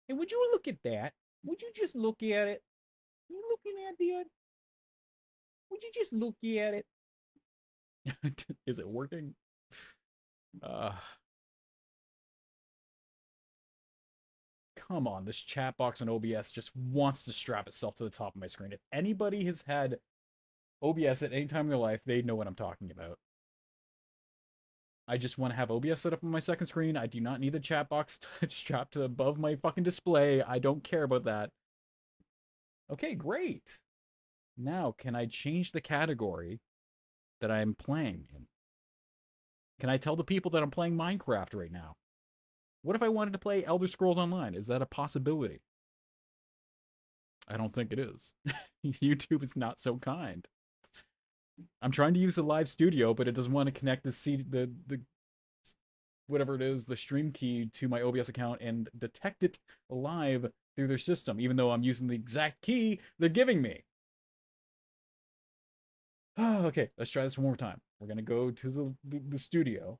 Hey, would you look at that? Would you just look at it? You looking at that? Would you just look at it? Is it working? Uh, Come on, this chat box on OBS just wants to strap itself to the top of my screen. If anybody has had OBS at any time in their life, they know what I'm talking about. I just want to have OBS set up on my second screen. I do not need the chat box strapped to above my fucking display. I don't care about that. Okay, great. Now, can I change the category that I'm playing in? Can I tell the people that I'm playing Minecraft right now? What if I wanted to play Elder Scrolls Online? Is that a possibility? I don't think it is. YouTube is not so kind. I'm trying to use the live studio, but it doesn't want to connect the whatever it is, the stream key to my OBS account and detect it live through their system, even though I'm using the exact key they're giving me. Okay, let's try this one more time. We're gonna go to the studio.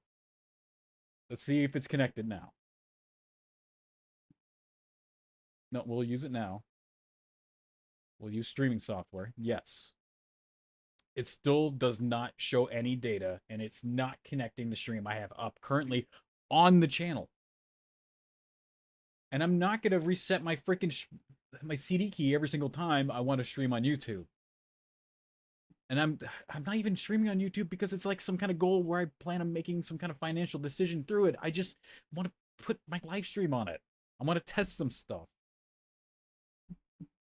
Let's see if it's connected now. No, we'll use it now. We'll use streaming software. Yes. It still does not show any data, and it's not connecting the stream I have up currently on the channel. And I'm not gonna reset my freaking my CD key every single time I want to stream on YouTube. And I'm not even streaming on YouTube because it's like some kind of goal where I plan on making some kind of financial decision through it. I just want to put my live stream on it. I want to test some stuff.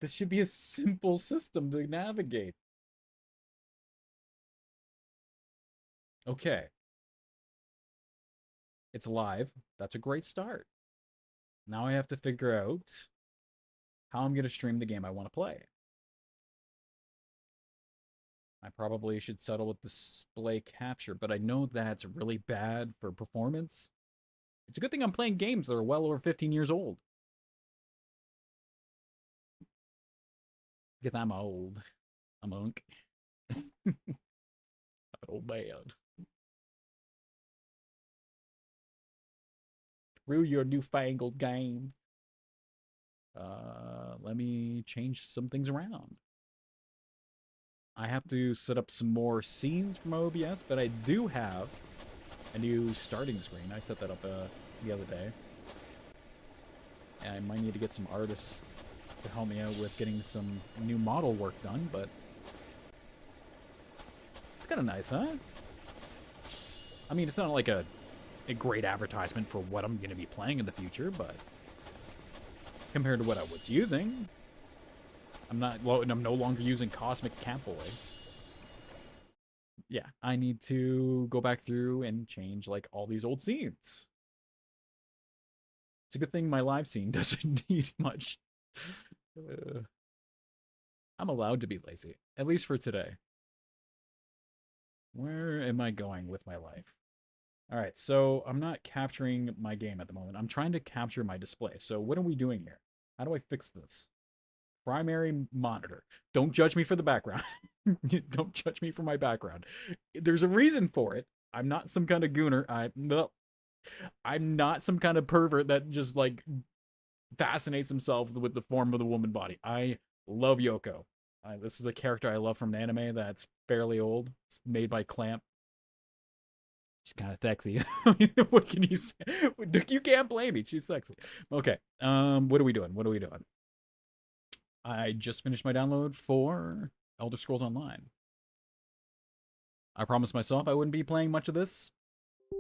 This should be a simple system to navigate. Okay. It's live. That's a great start. Now I have to figure out how I'm going to stream the game I want to play. I probably should settle with display capture, but I know that's really bad for performance. It's a good thing I'm playing games that are well over 15 years old. Because I'm old. I'm unk. Oh, bad. Through your newfangled game. Let me change some things around. I have to set up some more scenes from OBS, but I do have a new starting screen. I set that up the other day. And I might need to get some artists to help me out with getting some new model work done, but it's kind of nice, huh? I mean, it's not like a great advertisement for what I'm going to be playing in the future, but compared to what I was using, I'm no longer using Cosmic Catboy. Yeah, I need to go back through and change like all these old scenes. It's a good thing my live scene doesn't need much. I'm allowed to be lazy, at least for today. Where am I going with my life? All right, so I'm not capturing my game at the moment. I'm trying to capture my display. So what are we doing here? How do I fix this? Primary monitor. Don't judge me for the background. Don't judge me for my background. There's a reason for it. I'm not some kind of gooner. I'm not some kind of pervert that just like fascinates himself with the form of the woman body. I love Yoko. This is a character I love from an anime that's fairly old. It's made by Clamp. She's kind of sexy. What can you say? You can't blame me. She's sexy. Okay. What are we doing? What are we doing? I just finished my download for Elder Scrolls Online. I promised myself I wouldn't be playing much of this.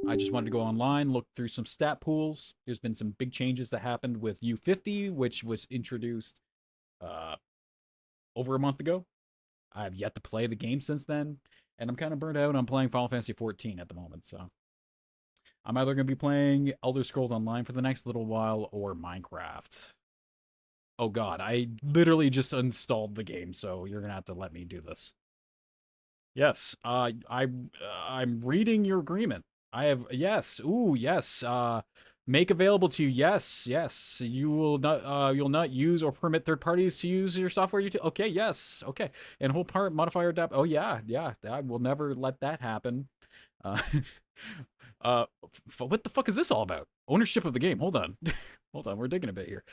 I just wanted to go online, look through some stat pools. There's been some big changes that happened with U50, which was introduced over a month ago. I've yet to play the game since then, and I'm kind of burnt out on playing Final Fantasy XIV at the moment, so I'm either going to be playing Elder Scrolls Online for the next little while or Minecraft. Oh god, I literally just installed the game, so you're going to have to let me do this. Yes, I'm reading your agreement. I have yes. Ooh, yes. Make available to you. Yes, yes. You'll not use or permit third parties to use your software. Okay, yes. Okay. And whole part modifier adapt. Oh yeah, yeah. I will never let that happen. Uh, what the fuck is this all about? Ownership of the game. Hold on. Hold on, we're digging a bit here.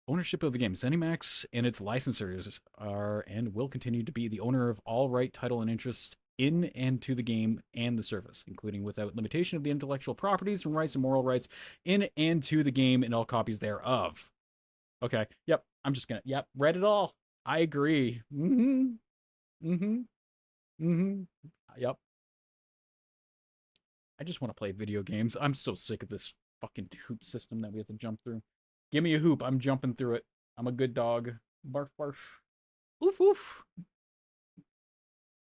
Ownership of the game. ZeniMax and its licensors are and will continue to be the owner of all right, title, and interest in and to the game and the service, including without limitation of the intellectual properties and rights and moral rights in and to the game and all copies thereof. Okay. Yep. I'm just gonna. Yep. Read it all. I agree. Mm-hmm. Mm-hmm. Mm-hmm. Yep. I just want to play video games. I'm so sick of this fucking hoop system that we have to jump through. Give me a hoop. I'm jumping through it. I'm a good dog. Barf, barf. Oof, oof.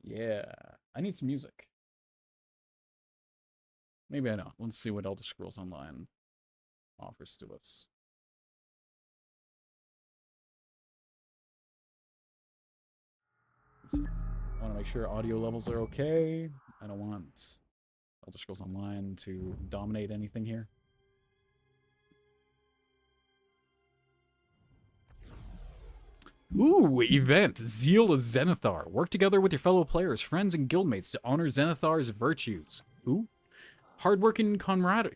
Yeah. I need some music. Maybe I don't. Let's see what Elder Scrolls Online offers to us. Let's see. I want to make sure audio levels are okay. I don't want Elder Scrolls Online to dominate anything here. Ooh, event. Zeal of Zenithar. Work together with your fellow players, friends, and guildmates to honor Zenithar's virtues. Ooh. Hardworking comradeship,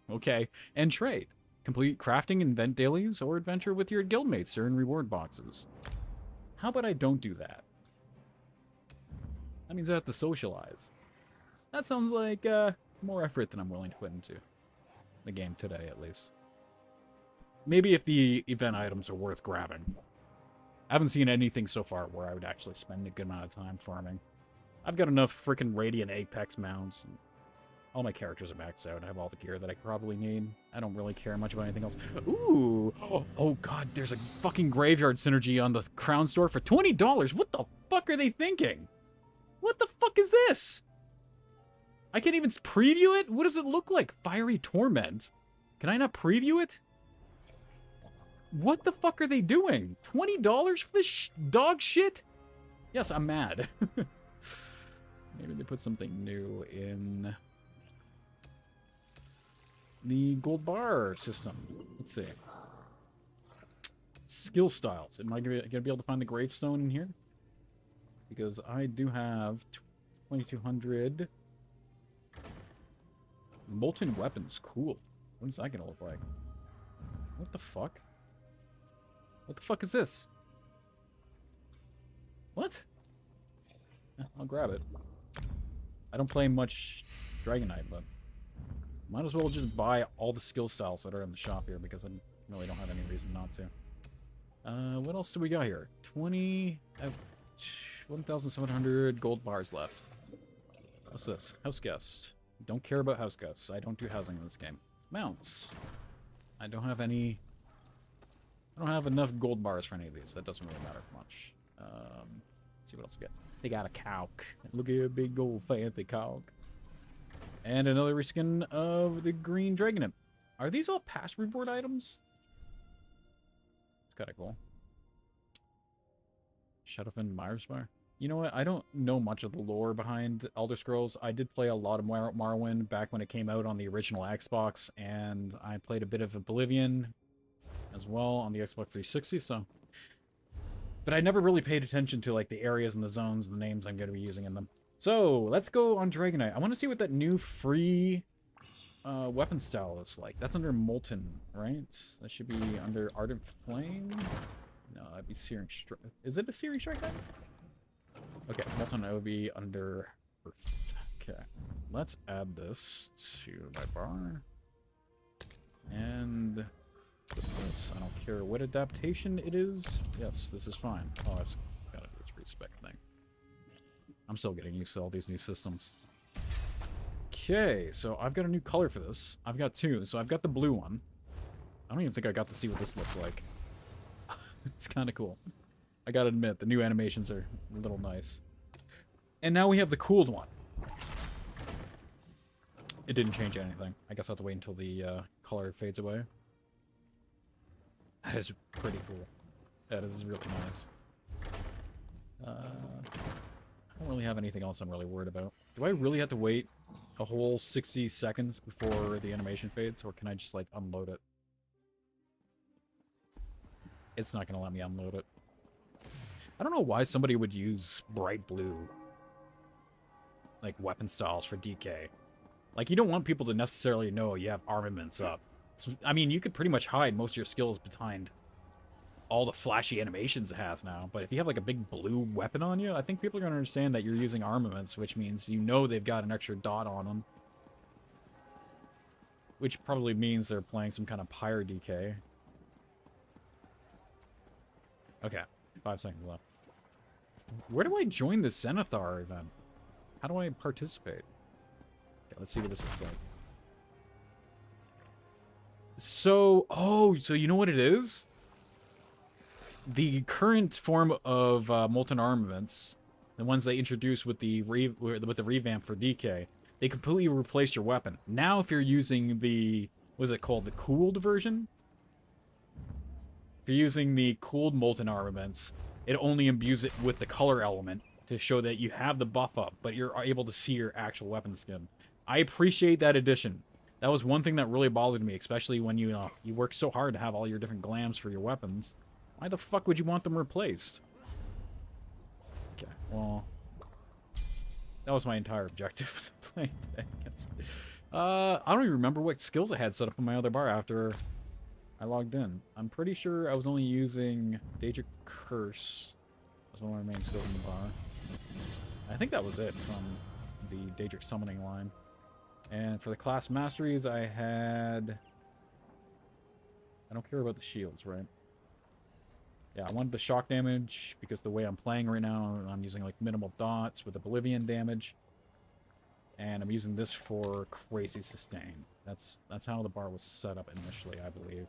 okay, and trade. Complete crafting, invent dailies, or adventure with your guildmates or in reward boxes. How about I don't do that? That means I have to socialize. That sounds like more effort than I'm willing to put into the game today, at least. Maybe if the event items are worth grabbing. I haven't seen anything so far where I would actually spend a good amount of time farming. I've got enough freaking Radiant Apex mounts. And all my characters are maxed out. I have all the gear that I probably need. I don't really care much about anything else. Ooh! Oh god, there's a fucking graveyard synergy on the Crown Store for $20! What the fuck are they thinking? What the fuck is this? I can't even preview it? What does it look like? Fiery Torment? Can I not preview it? What the fuck are they doing? $20 for this dog shit? Yes, I'm mad. Maybe they put something new in the gold bar system. Let's see. Skill styles. Am I gonna be able to find the gravestone in here? Because I do have 2200 molten weapons. Cool. What is that gonna look like? What the fuck? What the fuck is this? What? I'll grab it. I don't play much Dragonite, but might as well just buy all the skill styles that are in the shop here because I really don't have any reason not to. What else do we got here? 1,700 gold bars left. What's this? House guest. Don't care about house guests. I don't do housing in this game. Mounts. I don't have any... I don't have enough gold bars for any of these. That doesn't really matter much. Let's see what else we got. They got a calc. Look at a big old fancy calc. And another reskin of the green dragon. Are these all past reward items? It's kind of cool. Shadowfen Myrspire. You know what? I don't know much of the lore behind Elder Scrolls. I did play a lot of Morrowind back when it came out on the original Xbox, and I played a bit of Oblivion as well on the Xbox 360, so... But I never really paid attention to, like, the areas and the zones and the names I'm going to be using in them. So, let's go on Dragonite. I want to see what that new free weapon style looks like. That's under Molten, right? That should be under Ardent Flame? No, that'd be Searing Strike. Is it a Searing Strike then? Okay, that's one that would be under Earth. Okay, let's add this to my bar. And... this. I don't care what adaptation it is. Yes, this is fine. Oh, it's gotta do its respec thing. I'm still getting used to all these new systems. Okay, so I've got a new color for this. I've got two. So I've got the blue one. I don't even think I got to see what this looks like. It's kind of cool. I gotta admit, the new animations are a little nice. And now we have the cooled one. It didn't change anything. I guess I'll have to wait until the color fades away. That is pretty cool. That is really nice. I don't really have anything else I'm really worried about. Do I really have to wait a whole 60 seconds before the animation fades, or can I just, like, unload it? It's not going to let me unload it. I don't know why somebody would use bright blue, like, weapon styles for DK. Like, you don't want people to necessarily know you have armaments up. So, I mean, you could pretty much hide most of your skills behind all the flashy animations it has now. But if you have, like, a big blue weapon on you, I think people are going to understand that you're using armaments, which means you know they've got an extra dot on them. Which probably means they're playing some kind of pyre DK. Okay, 5 seconds left. Where do I join the Zenithar event? How do I participate? Okay, let's see what this looks like. So, oh, so you know what it is? The current form of molten armaments, the ones they introduced with the revamp for DK, they completely replaced your weapon. Now, if you're using the, what is it called, the cooled version? If you're using the cooled molten armaments, it only imbues it with the color element to show that you have the buff up, but you're able to see your actual weapon skin. I appreciate that addition. That was one thing that really bothered me, especially when you work so hard to have all your different glams for your weapons. Why the fuck would you want them replaced? Okay, well, that was my entire objective to play against. I don't even remember what skills I had set up on my other bar after I logged in. I'm pretty sure I was only using Daedric Curse as one of my main skills in the bar. I think that was it from the Daedric summoning line. And for the class masteries, I had... I don't care about the shields, right? Yeah, I wanted the shock damage because the way I'm playing right now, I'm using like minimal dots with Oblivion damage. And I'm using this for crazy sustain. That's how the bar was set up initially, I believe.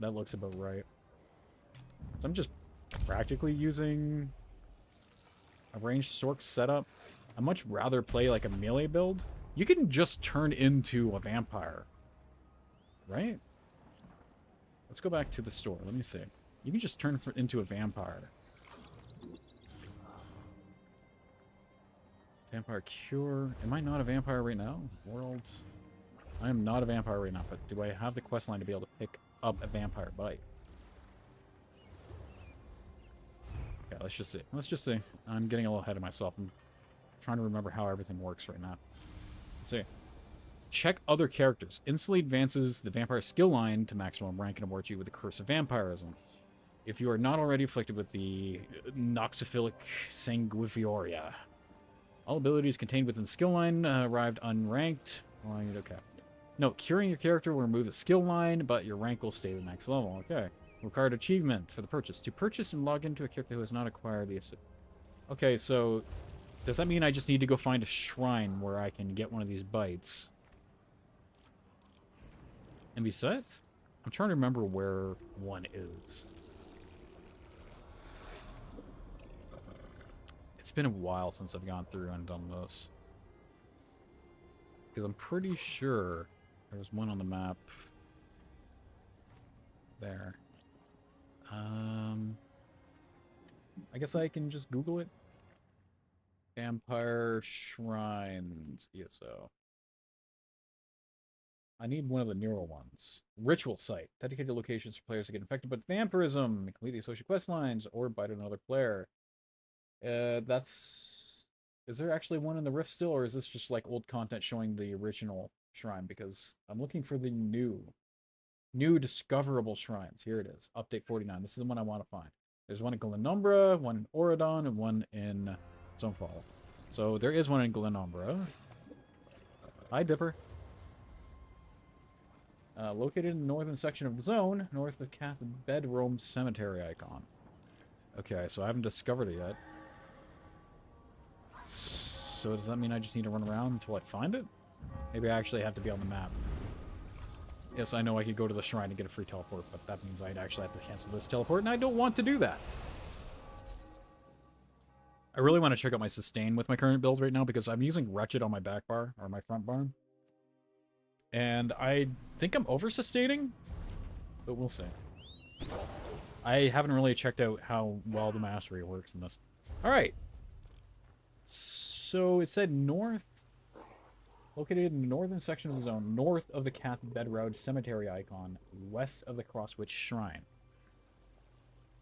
That looks about right. So I'm just practically using a ranged Sorc setup. I'd much rather play like a melee build. You can just turn into a vampire, right? Let's go back to the store. Let me see. You can just turn into a vampire. Vampire Cure. Am I not a vampire right now? Worlds. I am not a vampire right now, but do I have the questline to be able to pick up a vampire bite? Okay, let's just see. Let's just see. I'm getting a little ahead of myself. I'm trying to remember how everything works right now. Let's see. Check other characters. Instantly advances the vampire skill line to maximum rank and awards you with the Curse of Vampirism. If you are not already afflicted with the Noxophilic Sanguivioria. All abilities contained within the skill line arrived unranked. Okay. No, curing your character will remove the skill line, but your rank will stay the next level. Okay. Required achievement for the purchase. To purchase and log into a character who has not acquired the... Okay, so... Does that mean I just need to go find a shrine where I can get one of these bites? And be set? I'm trying to remember where one is. It's been a while since I've gone through and done this. Because I'm pretty sure there was one on the map there. I guess I can just Google it. Vampire Shrines, ESO. I need one of the newer ones. Ritual Site. Dedicated locations for players to get infected by vampirism, complete the associated quest lines, or bite another player. That's... Is there actually one in the Rift still, or is this just like old content showing the original shrine? Because I'm looking for the new discoverable shrines. Here it is. Update 49. This is the one I want to find. There's one in Glenumbra, one in Auradon, and one in Zonefall. So there is one in Glenumbra. Hi, Dipper. Located in the northern section of the zone, north of Cath Bedrome Cemetery icon. Okay, so I haven't discovered it yet. So does that mean I just need to run around until I find it? Maybe I actually have to be on the map. Yes, I know I could go to the shrine and get a free teleport, but that means I'd actually have to cancel this teleport, and I don't want to do that. I really want to check out my sustain with my current build right now, because I'm using Wretched on my back bar, or my front bar. And I think I'm over-sustaining, but we'll see. I haven't really checked out how well the mastery works in this. Alright. So it said north, located in the northern section of the zone, north of the Cath Bedrome Cemetery icon, west of the Crosswitch Shrine.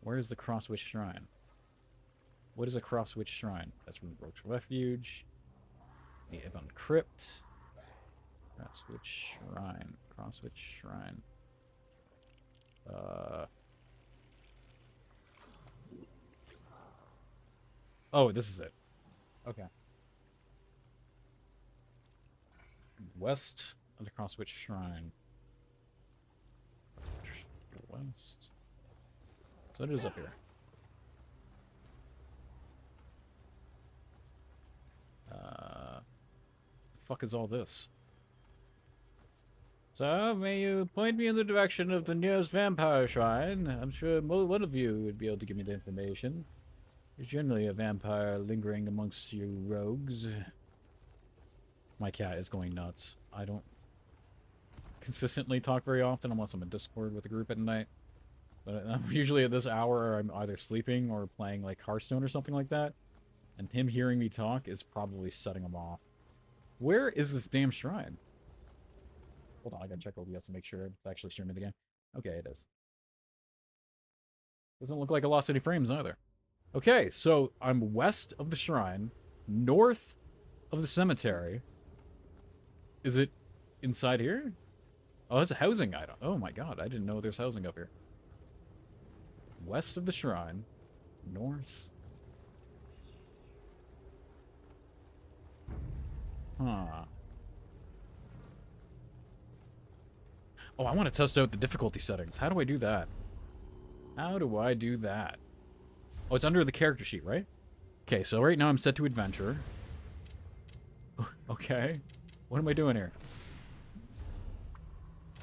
Where is the Crosswitch Shrine? What is a Crosswitch Shrine? That's from Rogue's Refuge. Native Uncrypt. Crosswitch Shrine. Crosswitch Shrine. Oh, this is it. Okay. West of the Crosswitch Shrine. West. So it is up here. The fuck is all this? So, may you point me in the direction of the nearest vampire shrine? I'm sure one of you would be able to give me the information. There's generally a vampire lingering amongst you rogues. My cat is going nuts. I don't consistently talk very often unless I'm in Discord with a group at night. But usually at this hour, I'm either sleeping or playing like Hearthstone or something like that. And him hearing me talk is probably setting him off. Where is this damn shrine? Hold on, I gotta check OBS to make sure it's actually streaming the game. Okay, it is. Doesn't look like I lost any frames either. Okay, so I'm west of the shrine, north of the cemetery. Is it inside here? Oh, that's a housing item. Oh my god, I didn't know there's housing up here. West of the shrine, north. Huh. Oh, I want to test out the difficulty settings. How do I do that? How do I do that? Oh, it's under the character sheet, right? Okay, so right now I'm set to adventure. Okay. What am I doing here?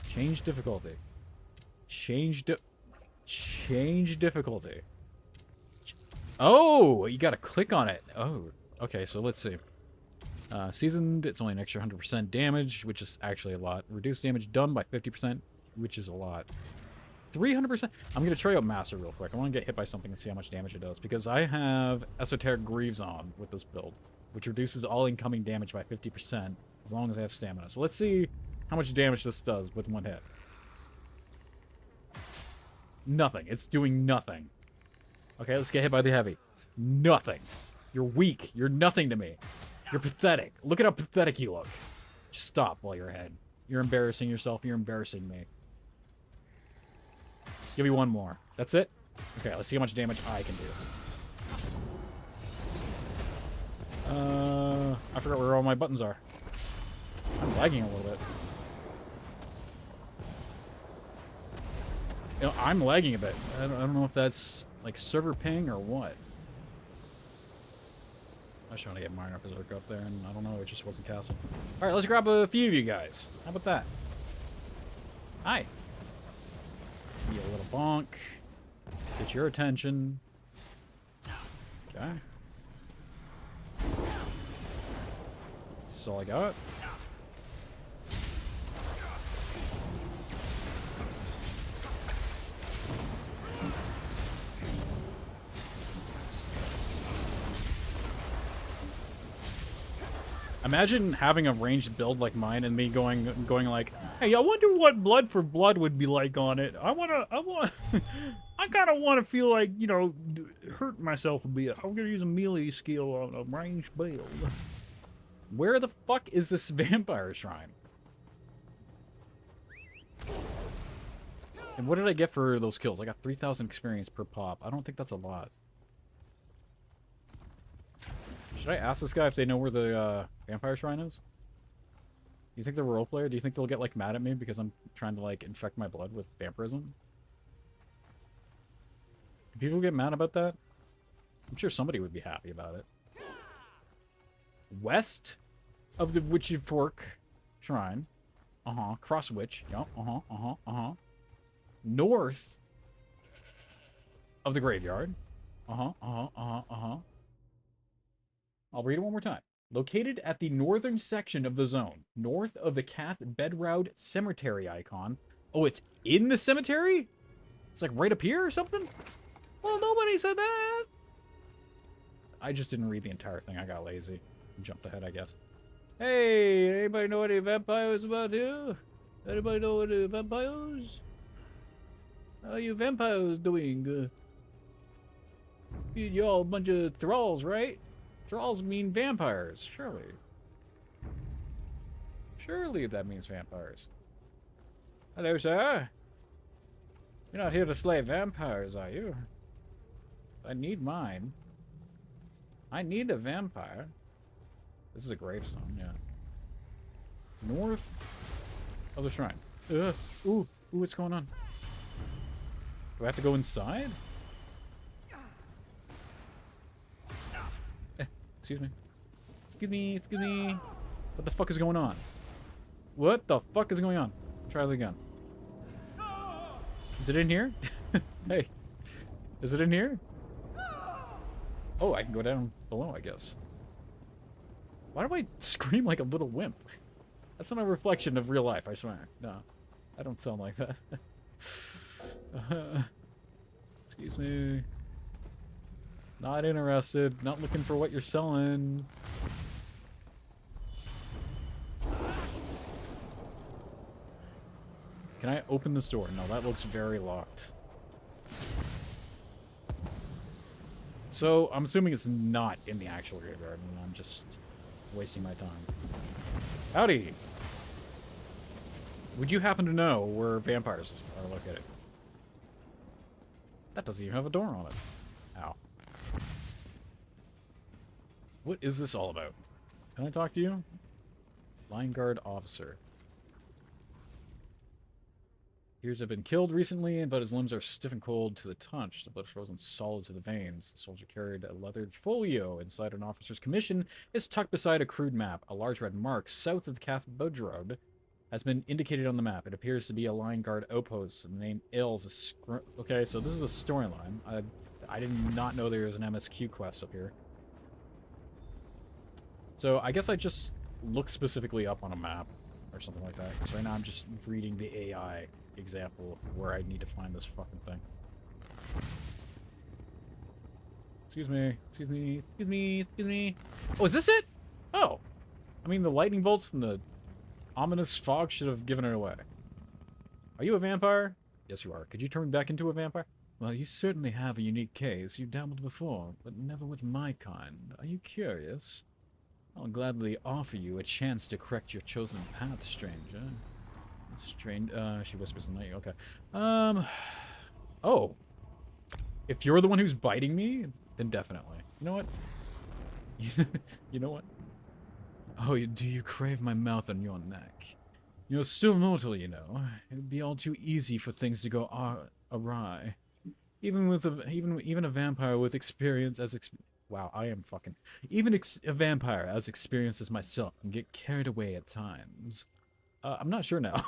Change difficulty. Change difficulty. Oh, you gotta click on it. Oh, okay, so let's see. Seasoned, it's only an extra 100% damage, which is actually a lot. Reduced damage done by 50%, which is a lot. 300%. I'm going to try out Master real quick. I want to get hit by something and see how much damage it does, because I have Esoteric Greaves on with this build, which reduces all incoming damage by 50% as long as I have stamina. So let's see how much damage this does with one hit. Nothing. It's doing nothing. Okay, let's get hit by the heavy. Nothing. You're weak. You're nothing to me. You're pathetic. Look at how pathetic you look. Just stop while you're ahead. You're embarrassing yourself. You're embarrassing me. Give me one more. That's it? Okay, let's see how much damage I can do. I forgot where all my buttons are. I'm lagging a little bit. You know, I'm lagging a bit. I don't know if that's like server ping or what. I was trying to get Minor Berserk up there, and I don't know, it just wasn't casting. Alright, let's grab a few of you guys. How about that? Hi. Give you a little bonk. Get your attention. Okay. That's all I got. Imagine having a ranged build like mine and me going like, hey, I wonder what blood for blood would be like on it. I kind of want to feel like, you know, hurt myself a bit. I'm gonna use a melee skill on a ranged build. Where the fuck is this vampire shrine? And what did I get for those kills? I got 3,000 experience per pop. I don't think that's a lot. Should I ask this guy if they know where the vampire shrine is? Do you think they're a role player? Do you think they'll get like mad at me because I'm trying to like infect my blood with vampirism? Do people get mad about that? I'm sure somebody would be happy about it. West of the Witchy Fork Shrine. Cross Witch. Yup. North of the graveyard. I'll read it one more time. Located at the northern section of the zone, north of the Cath Bedroud Cemetery icon. Oh, it's in the cemetery? It's like right up here or something? Well, nobody said that. I just didn't read the entire thing. I got lazy. Jumped ahead, I guess. Hey, anybody know any vampires about here? Anybody know any vampires? How are you vampires doing? You're all a bunch of thralls, right? Thralls mean vampires, surely. Surely that means vampires. Hello, sir. You're not here to slay vampires, are you? I need mine. I need a vampire. This is a gravestone, yeah. North of the shrine. Ooh, what's going on? Do I have to go inside? Excuse me. Excuse me. What the fuck is going on? What the fuck is going on? Try it again. Is it in here? Hey. Is it in here? Oh, I can go down below, I guess. Why do I scream like a little wimp? That's not a reflection of real life, I swear. No, I don't sound like that. Excuse me. Not interested. Not looking for what you're selling. Can I open this door? No, that looks very locked. So, I'm assuming it's not in the actual graveyard, and I'm just wasting my time. Howdy! Would you happen to know where vampires are located? That doesn't even have a door on it. Ow. What is this all about? Can I talk to you? Line guard officer. Hears have been killed recently, but his limbs are stiff and cold to the touch. The blood is frozen solid to the veins. The soldier carried a leathered folio inside an officer's commission. Is tucked beside a crude map. A large red mark south of the Cathbudge Road has been indicated on the map. It appears to be a line guard outpost. And the name Ills is... Okay, so this is a storyline. I did not know there was an MSQ quest up here. So I guess I just look specifically up on a map or something like that. So right now I'm just reading the AI example of where I need to find this fucking thing. Excuse me, excuse me, excuse me, excuse me. Oh, is this it? Oh. I mean, the lightning bolts and the ominous fog should have given it away. Are you a vampire? Yes, you are. Could you turn me back into a vampire? Well, you certainly have a unique case. You dabbled before, but never with my kind. Are you curious? I'll gladly offer you a chance to correct your chosen path, stranger. She whispers in the night. Okay. Oh. If you're the one who's biting me, then definitely. You know what? You know what? Oh, do you crave my mouth on your neck? You're still mortal, you know. It'd be all too easy for things to go awry. Even a vampire with experience as wow, I am fucking... Even a vampire as experienced as myself can get carried away at times. I'm not sure now.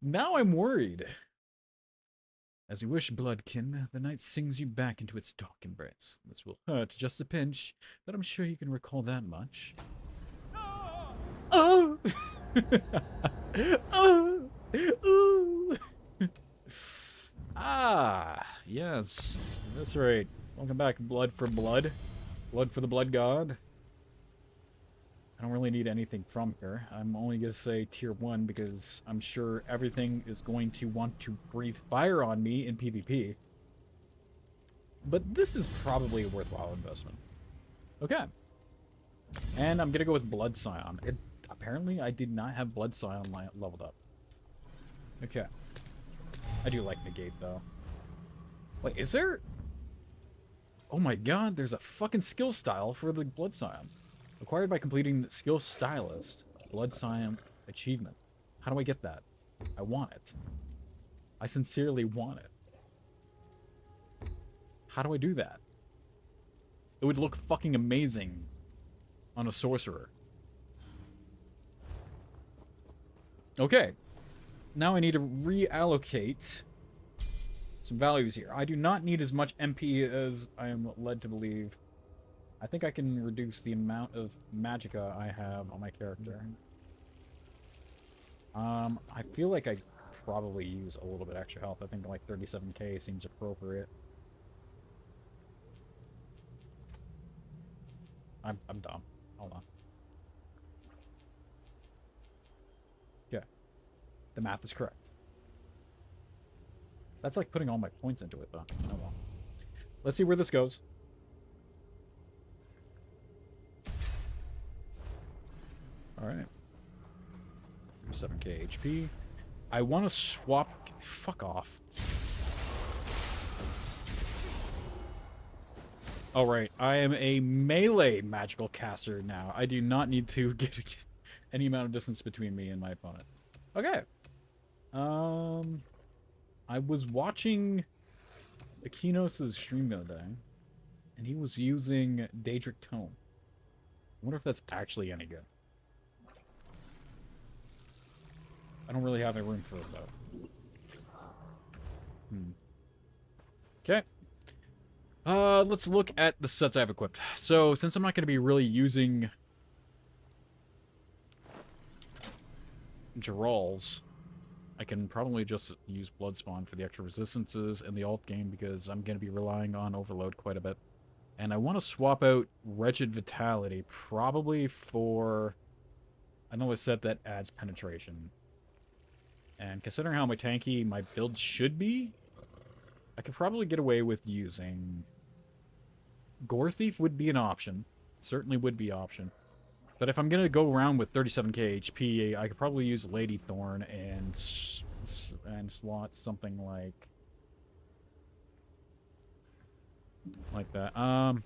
Now I'm worried. As you wish, bloodkin, the night sings you back into its dark embrace. This will hurt just a pinch, but I'm sure you can recall that much. Oh! Oh! Ooh! Ah, yes. That's right. Welcome back, Blood for Blood. Blood for the Blood God. I don't really need anything from here. I'm only going to say tier 1 because I'm sure everything is going to want to breathe fire on me in PvP. But this is probably a worthwhile investment. Okay. And I'm going to go with Blood Scion. Apparently, I did not have Blood Scion leveled up. Okay. I do like Negate, though. Wait, is there... Oh my god, there's a fucking skill style for the Blood Scion. Acquired by completing the Skill Stylist Blood Scion achievement. How do I get that? I want it. I sincerely want it. How do I do that? It would look fucking amazing on a sorcerer. Okay. Now I need to reallocate some values here. I do not need as much MP as I am led to believe. I think I can reduce the amount of magicka I have on my character. I feel like I probably use a little bit extra health. I think like 37k seems appropriate. I'm dumb. Hold on. Okay. The math is correct. That's like putting all my points into it, though. Oh well. Let's see where this goes. Alright. 7k HP. I want to swap... Fuck off. All right, I am a melee magical caster now. I do not need to get any amount of distance between me and my opponent. Okay. I was watching Akinos' stream the other day, and he was using Daedric Tome. I wonder if that's actually any good. I don't really have any room for it, though. Okay. Let's look at the sets I have equipped. So, since I'm not going to be really using Geral's, I can probably just use Bloodspawn for the extra resistances in the alt game because I'm going to be relying on Overload quite a bit. And I want to swap out Wretched Vitality, probably for another set that adds penetration. And considering how tanky my build should be, I could probably get away with using... Gore Thief would be an option. Certainly would be an option. But if I'm going to go around with 37k HP, I could probably use Lady Thorn and slot something like that. Oh,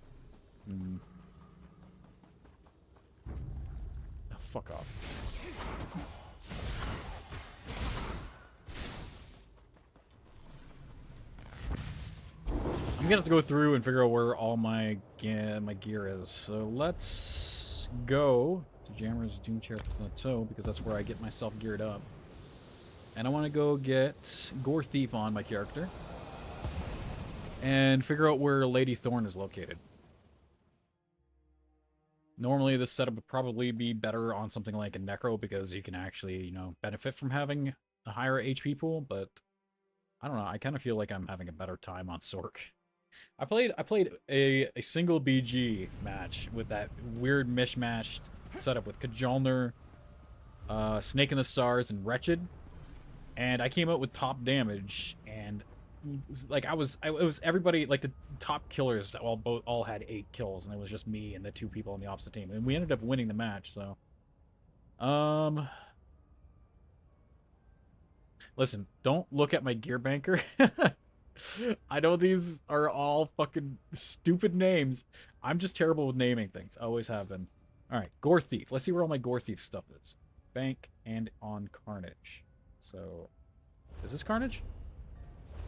fuck off. I'm gonna have to go through and figure out where all my gear is. So let's go to Jammer's Doomchair Plateau because that's where I get myself geared up. And I want to go get Gore Thief on my character and figure out where Lady Thorn is located. Normally this setup would probably be better on something like a Necro because you can actually, you know, benefit from having a higher HP pool, but I don't know, I kind of feel like I'm having a better time on Sork. I played a single BG match with that weird mishmashed setup with Kajolner, Snake in the Stars, and Wretched, and I came out with top damage, and like it was everybody, like the top killers all had 8 kills, and it was just me and the 2 people on the opposite team, and we ended up winning the match. So, listen, don't look at my gear banker. I know these are all fucking stupid names. I'm just terrible with naming things. Always have been. Alright, Gore Thief. Let's see where all my Gore Thief stuff is. Bank and on Carnage. So, is this Carnage?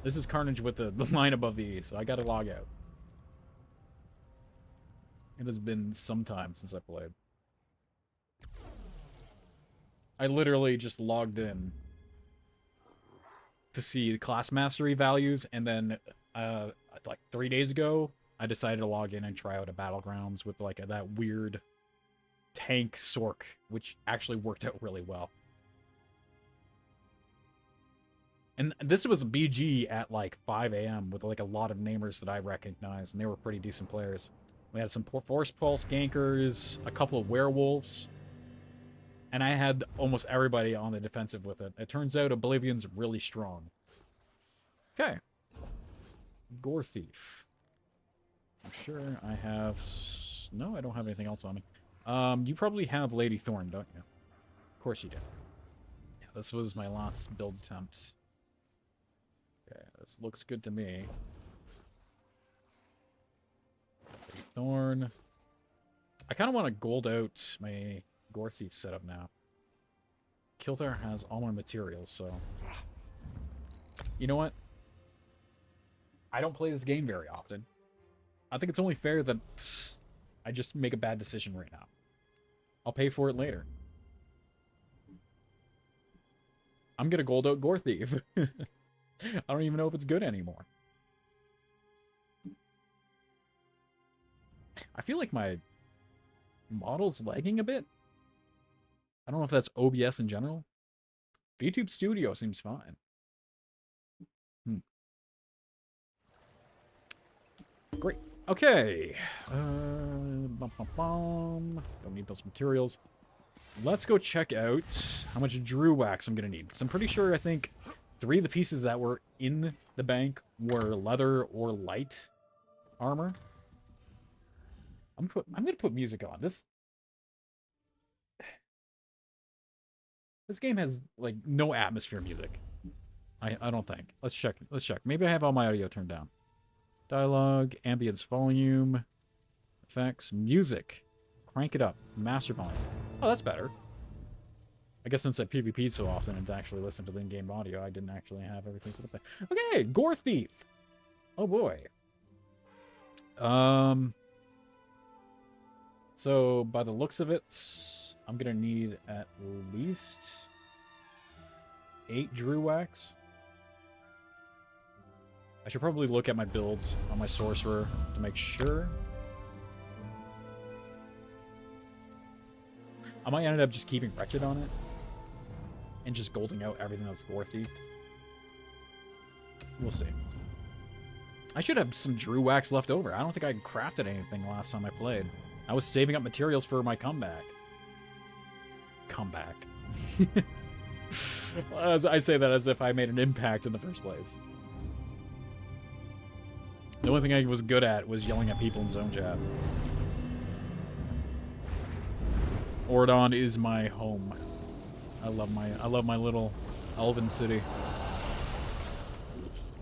This is Carnage with the line above the E, so I gotta log out. It has been some time since I played. I literally just logged in to see the class mastery values, and then like 3 days ago I decided to log in and try out a Battlegrounds with like that weird tank Sork, which actually worked out really well. And this was BG at like 5 a.m. with like a lot of namers that I recognized, and they were pretty decent players. We had some Force Pulse gankers, a couple of werewolves, and I had almost everybody on the defensive with it. It turns out Oblivion's really strong. Okay. Gore Thief. I'm sure I have... No, I don't have anything else on me. You probably have Lady Thorn, don't you? Of course you do. Yeah, this was my last build attempt. Okay, this looks good to me. Lady Thorn. I kind of want to gold out my Gore Thief setup now. Kiltar has all my materials, so... You know what? I don't play this game very often. I think it's only fair that I just make a bad decision right now. I'll pay for it later. I'm gonna gold out Gore Thief. I don't even know if it's good anymore. I feel like my model's lagging a bit. I don't know if that's OBS in general. VTube Studio seems fine. Great. Okay. Don't need those materials. Let's go check out how much Drew Wax I'm going to need. Because I'm pretty sure, I think 3 of the pieces that were in the bank were leather or light armor. I'm going to put music on. This... This game has, like, no atmosphere music. I don't think. Let's check. Let's check. Maybe I have all my audio turned down. Dialogue, ambience volume, effects, music. Crank it up. Master volume. Oh, that's better. I guess since I PvP'd so often and actually listened to the in-game audio, I didn't actually have everything set up there. Okay, Gore Thief. Oh boy. So by the looks of it, I'm gonna need at least 8 Drew Wax. I should probably look at my builds on my sorcerer to make sure. I might end up just keeping Wretched on it and just golding out everything that's Gore Thief. We'll see. I should have some Drew Wax left over. I don't think I crafted anything last time I played. I was saving up materials for my comeback. Comeback. As I say that as if I made an impact in the first place. The only thing I was good at was yelling at people in zone chat. Ordon is my home. I love my little elven city.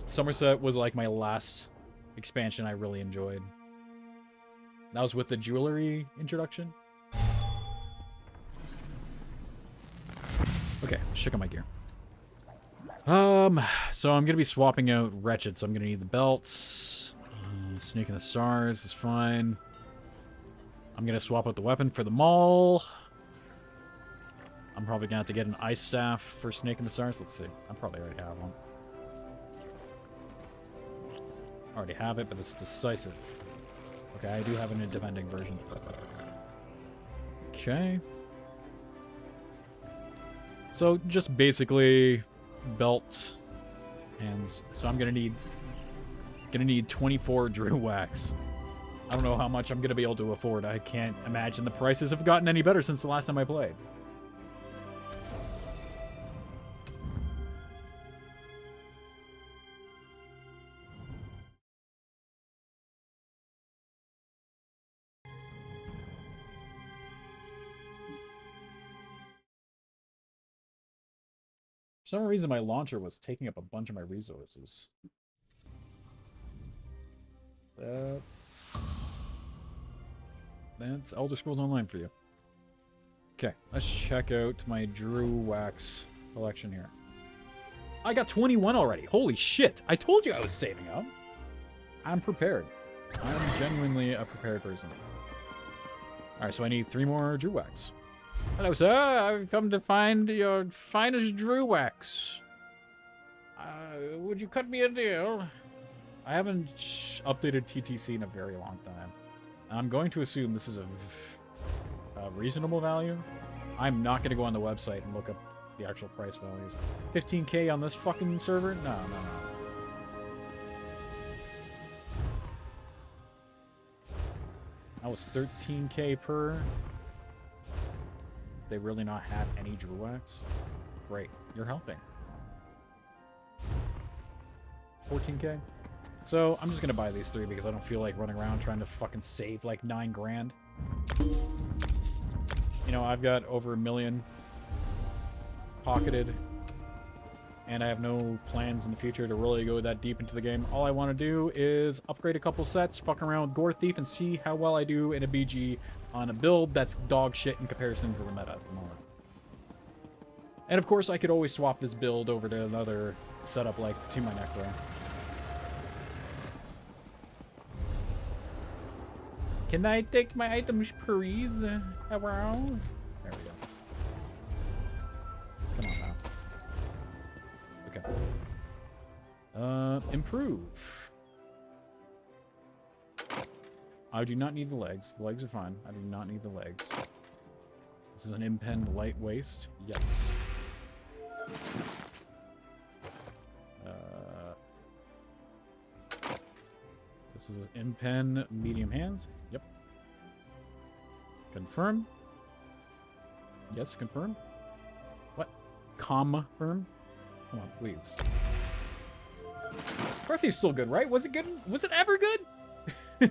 Somerset was like my last expansion I really enjoyed. That was with the jewelry introduction. Okay, check out my gear. So I'm gonna be swapping out Wretched, so I'm gonna need the belts. Snake in the Stars is fine. I'm gonna swap out the weapon for the maul. I'm probably gonna have to get an ice staff for Snake in the Stars. Let's see. I probably already have one. Already have it, but it's decisive. Okay, I do have an independent version. Okay. So just basically belt hands. So I'm gonna need 24 Drew Wax. I don't know how much I'm gonna be able to afford. I can't imagine the prices have gotten any better since the last time I played. For some reason, my launcher was taking up a bunch of my resources. That's Elder Scrolls Online for you. Okay, let's check out my Drew Wax collection here. I got 21 already. Holy shit. I told you I was saving up. I'm prepared. I'm genuinely a prepared person. Alright, so I need 3 more Drew Wax. Hello, sir. I've come to find your finest Drew Wax. Would you cut me a deal? I haven't updated TTC in a very long time. I'm going to assume this is a reasonable value. I'm not going to go on the website and look up the actual price values. 15K on this fucking server? No. That was 13K per. They really not have any Drew Wax? Great. You're helping. 14K? So, I'm just gonna buy these 3 because I don't feel like running around trying to fucking save like 9 grand. You know, I've got over $1 million pocketed, and I have no plans in the future to really go that deep into the game. All I want to do is upgrade a couple sets, fuck around with Gore Thief, and see how well I do in a BG on a build that's dog shit in comparison to the meta at the moment. And of course, I could always swap this build over to another setup like to my Necro. Can I take my items, please? Around? There we go. Come on now. Okay. Improve. I do not need the legs. The legs are fine. I do not need the legs. This is an impend light waist. Yes. This is an impend medium hands. Yep. Confirm. Yes, confirm. What? Confirm? Come on, please. Birthday's still good, right? Was it good? Was it ever good?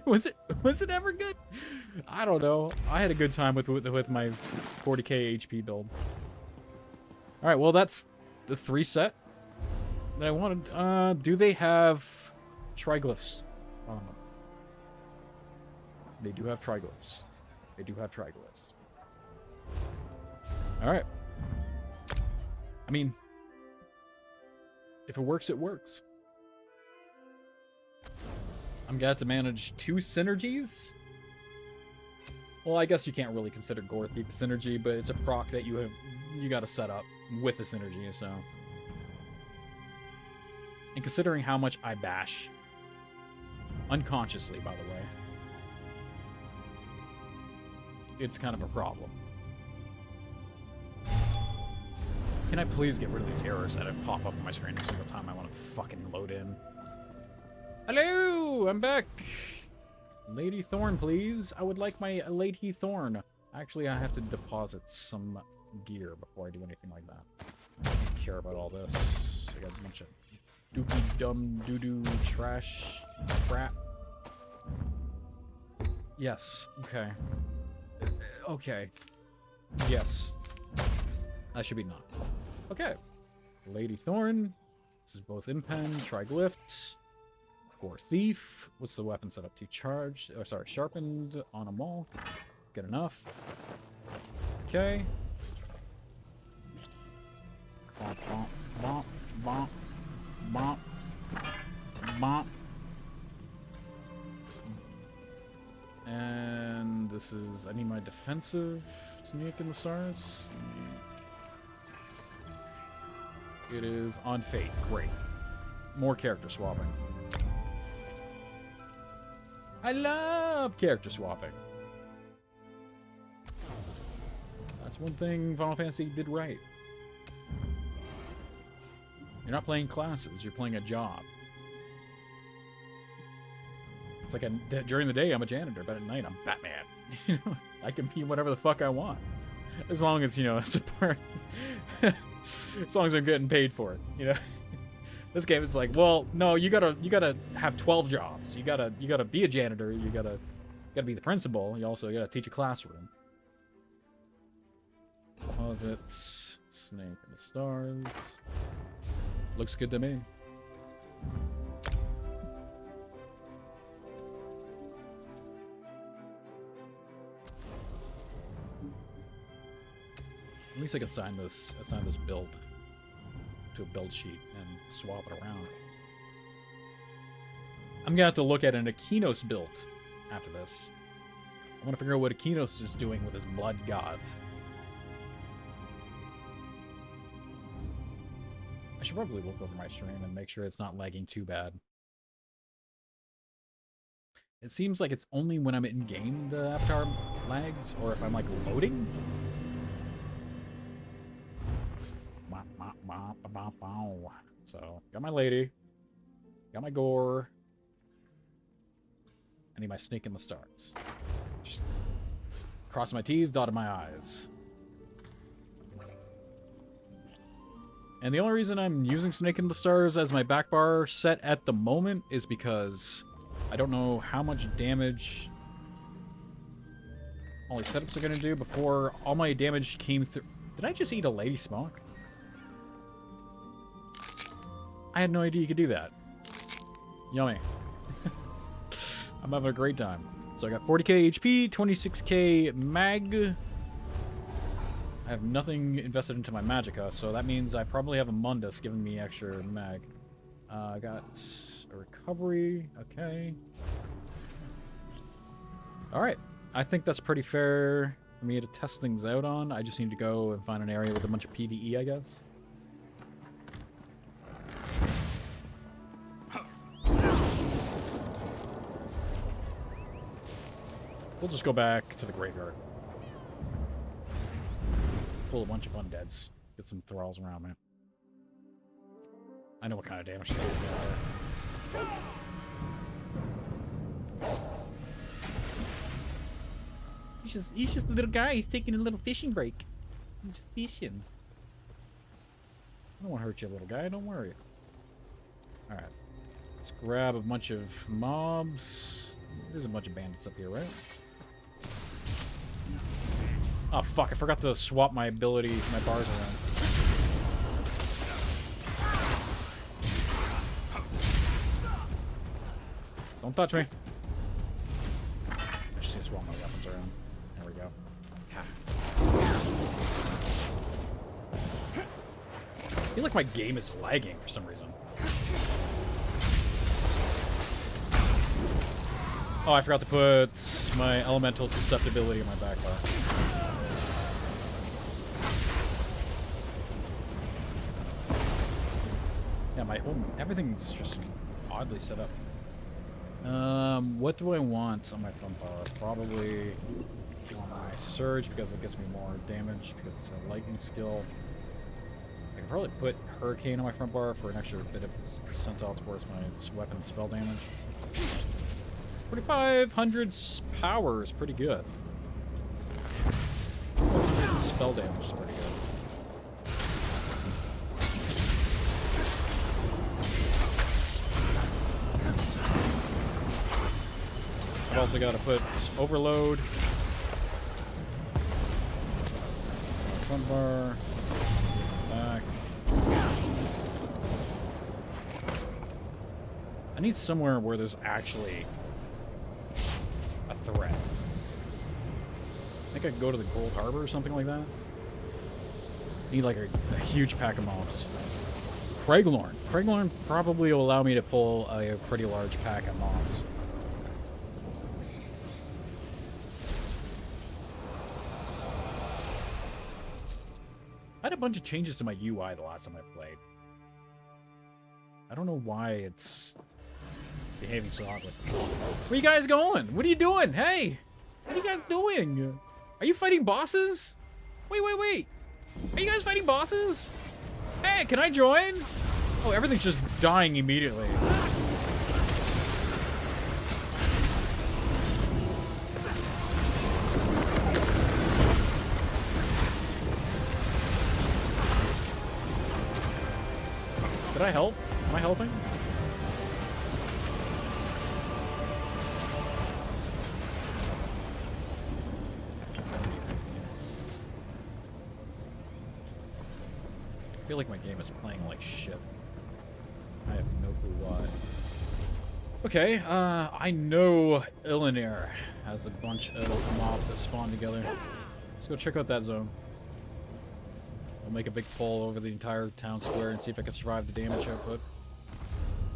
was it ever good? I don't know. I had a good time with my 40k HP build. Alright, well, that's the 3 set that I wanted. Do they have triglyphs on them? They do have triglyphs. They do have triglyphs. Alright. I mean, if it works, it works. I'm gonna have to manage 2 synergies. Well, I guess you can't really consider Gorthy the synergy, but it's a proc that you gotta set up with the synergy, so. And considering how much I bash, unconsciously, by the way, it's kind of a problem. Can I please get rid of these errors that pop up on my screen every single time I want to fucking load in? Hello! I'm back! Lady Thorn, please. I would like my Lady Thorn. Actually, I have to deposit some gear before I do anything like that. I don't care about all this. I got a bunch of doopy dumb doo-doo trash crap. Yes. Okay. Okay. Yes. That should be enough. Okay. Lady Thorn. This is both Impen, Triglyph, Gore Thief. What's the weapon set up to? Charged. Oh, sorry. Sharpened on them all. Good enough. Okay. Bonk, bonk, bonk, bonk, bonk, bonk. And this is, I need my defensive sneak in the stars. It is on Fate. Great. More character swapping. I love character swapping. That's one thing Final Fantasy did right. You're not playing classes, you're playing a job. It's like during the day I'm a janitor, but at night I'm Batman. You know, I can be whatever the fuck I want. As long as, you know, it's a part. As long as I'm getting paid for it, you know. This game is like, well, no, you gotta have 12 jobs. You gotta be a janitor. You gotta be the principal. You also gotta teach a classroom. Deposits, Snake in the Stars. Looks good to me. At least I can assign this build to a build sheet and swap it around. I'm gonna have to look at an Akinos build after this. I want to figure out what Akinos is doing with his blood god. I should probably look over my stream and make sure it's not lagging too bad. It seems like it's only when I'm in game the avatar lags, or if I'm like loading. So, got my lady. Got my gore. I need my Snake in the Stars. Just cross my T's, dotted my I's. And the only reason I'm using Snake in the Stars as my back bar set at the moment is because I don't know how much damage all these setups are going to do before all my damage came through. Did I just eat a lady smoke? I had no idea you could do that. Yummy. I'm having a great time. So I got 40k HP, 26k mag. I have nothing invested into my magicka, so that means I probably have a Mundus giving me extra mag. I got a recovery. Okay. Alright. I think that's pretty fair for me to test things out on. I just need to go and find an area with a bunch of PvE, I guess. We'll just go back to the graveyard. Pull a bunch of undeads. Get some thralls around me. I know what kind of damage to do there. He's just a little guy. He's taking a little fishing break. He's just fishing. I don't want to hurt you, little guy. Don't worry. Alright. Let's grab a bunch of mobs. There's a bunch of bandits up here, right? Oh, fuck. I forgot to swap my ability, my bars around. Don't touch me. I just need to swap my weapons around. There we go. Ha. I feel like my game is lagging for some reason. Oh, I forgot to put my elemental susceptibility in my back bar. Yeah, my whole everything's just oddly set up. What do I want on my front bar? Probably my surge because it gives me more damage because it's a lightning skill. I can probably put hurricane on my front bar for an extra bit of percentile towards my weapon spell damage. 4,500 power is pretty good. 400 spell damage is pretty good. I've also got to put overload. Front bar. Back. I need somewhere where there's actually a threat. I think I could go to the Gold Harbor or something like that. Need like a huge pack of mobs. Craiglorn. Craiglorn probably will allow me to pull a pretty large pack of mobs. I had a bunch of changes to my UI the last time I played. I don't know why it's behaving so oddly. Where are you guys going? What are you doing? Hey! What are you guys doing? Are you fighting bosses? Wait. Are you guys fighting bosses? Hey, can I join? Oh, everything's just dying immediately. Did I help? Am I helping? I feel like my game is playing like shit. I have no clue why. Okay, I know Illinair has a bunch of mobs that spawn together. Let's go check out that zone. I'll make a big pull over the entire town square and see if I can survive the damage output.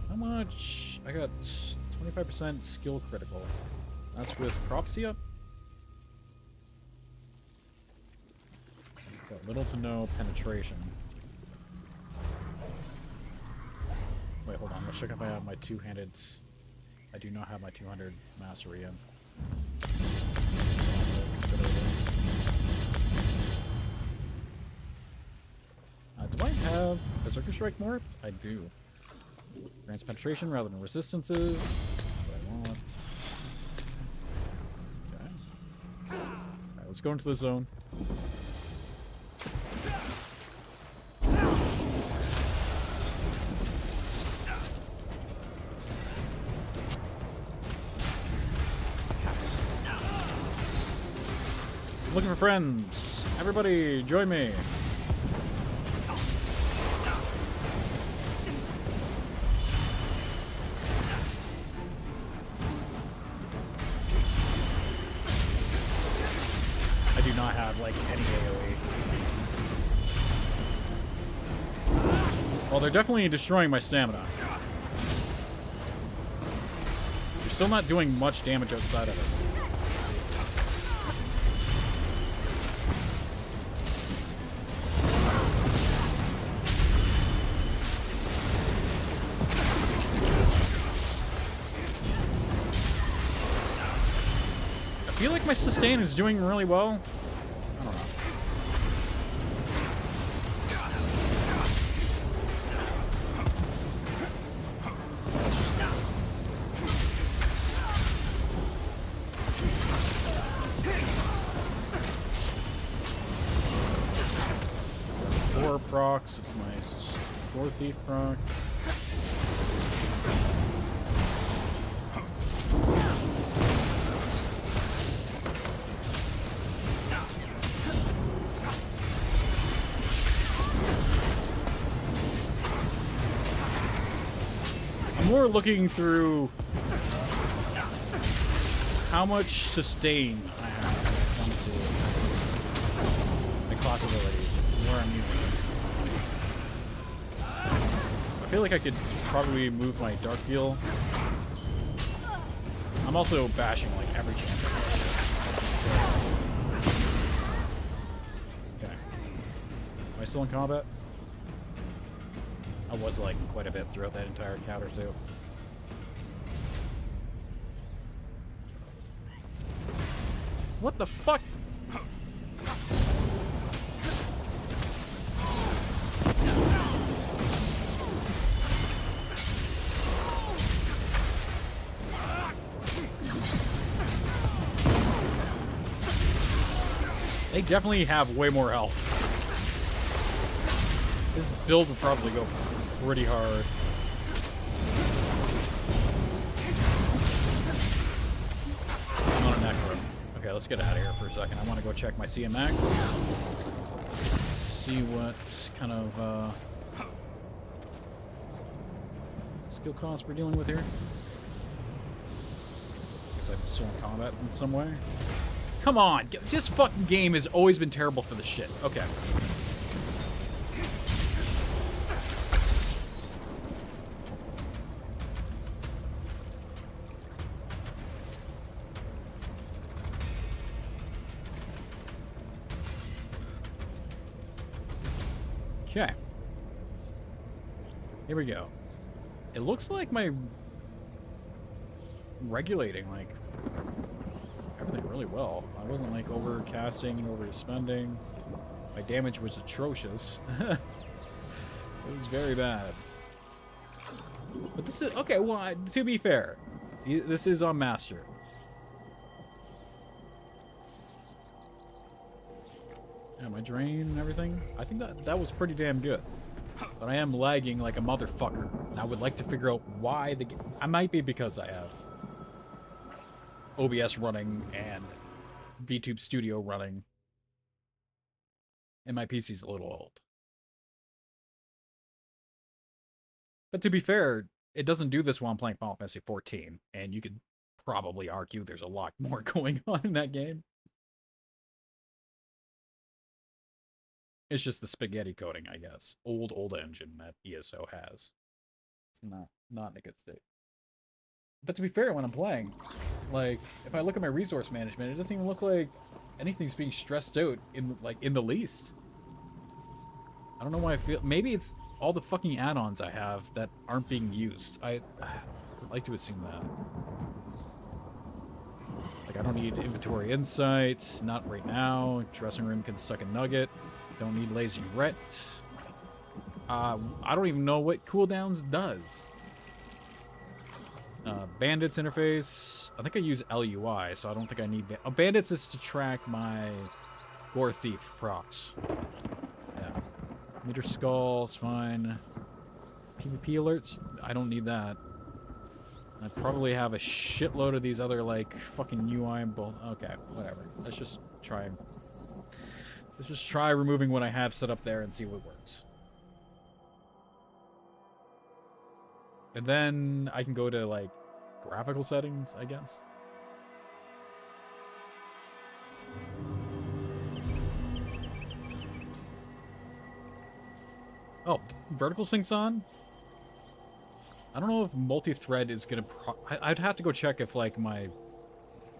How much? I got 25% skill critical. That's with prophecy up. Got little to no penetration. Wait, hold on. Let's check if I have my two-handed. I do not have my 200 mastery in. Do I have Berserker Strike more? I do. Grants penetration rather than resistances. That's what I want. Okay. Alright, let's go into the zone. I'm looking for friends. Everybody, join me. I do not have like any AoE. Well, they're definitely destroying my stamina. You're still not doing much damage outside of it. I feel like my sustain is doing really well. I don't know. 4 procs. It's my 4 thief proc. More looking through how much sustain I have when it comes to my class abilities, where I'm using it. I feel like I could probably move my Dark Heal. I'm also bashing like every chance I get. Okay. Am I still in combat? I was like quite a bit throughout that entire encounter too. What the fuck? They definitely have way more health. This build would probably go pretty hard. I'm on a necro. Okay, let's get out of here for a second. I want to go check my CMX. See what kind of skill cost we're dealing with here. Guess I'm still in combat in some way. Come on! This fucking game has always been terrible for the shit. Okay. Okay. Here we go. It looks like my regulating, like, everything really well. I wasn't, like, overcasting and overspending. My damage was atrocious. It was very bad. But this is... Okay, well, to be fair, this is on Master. Yeah, my drain and everything. I think that was pretty damn good. But I am lagging like a motherfucker. And I would like to figure out why the game... I might be because I have OBS running and VTube Studio running. And my PC's a little old. But to be fair, it doesn't do this while I'm playing Final Fantasy XIV. And you could probably argue there's a lot more going on in that game. It's just the spaghetti coating, I guess. Old engine that ESO has. It's not in a good state. But to be fair, when I'm playing, like, if I look at my resource management, it doesn't even look like anything's being stressed out in the least. I don't know why I feel... Maybe it's all the fucking add-ons I have that aren't being used. I would like to assume that. Like, I don't need inventory insights. Not right now. Dressing room can suck a nugget. Don't need lazy ret. I don't even know what cooldowns does. Bandits interface. I think I use LUI, so I don't think I need... Bandits is to track my Gore Thief procs. Yeah. Meter Skull's fine. PvP alerts? I don't need that. I probably have a shitload of these other, like, fucking UI and both. Okay, whatever. Let's just try removing what I have set up there and see what works. And then I can go to, like, graphical settings, I guess. Oh, vertical sync's on? I don't know if multi-thread is gonna I'd have to go check if, like, my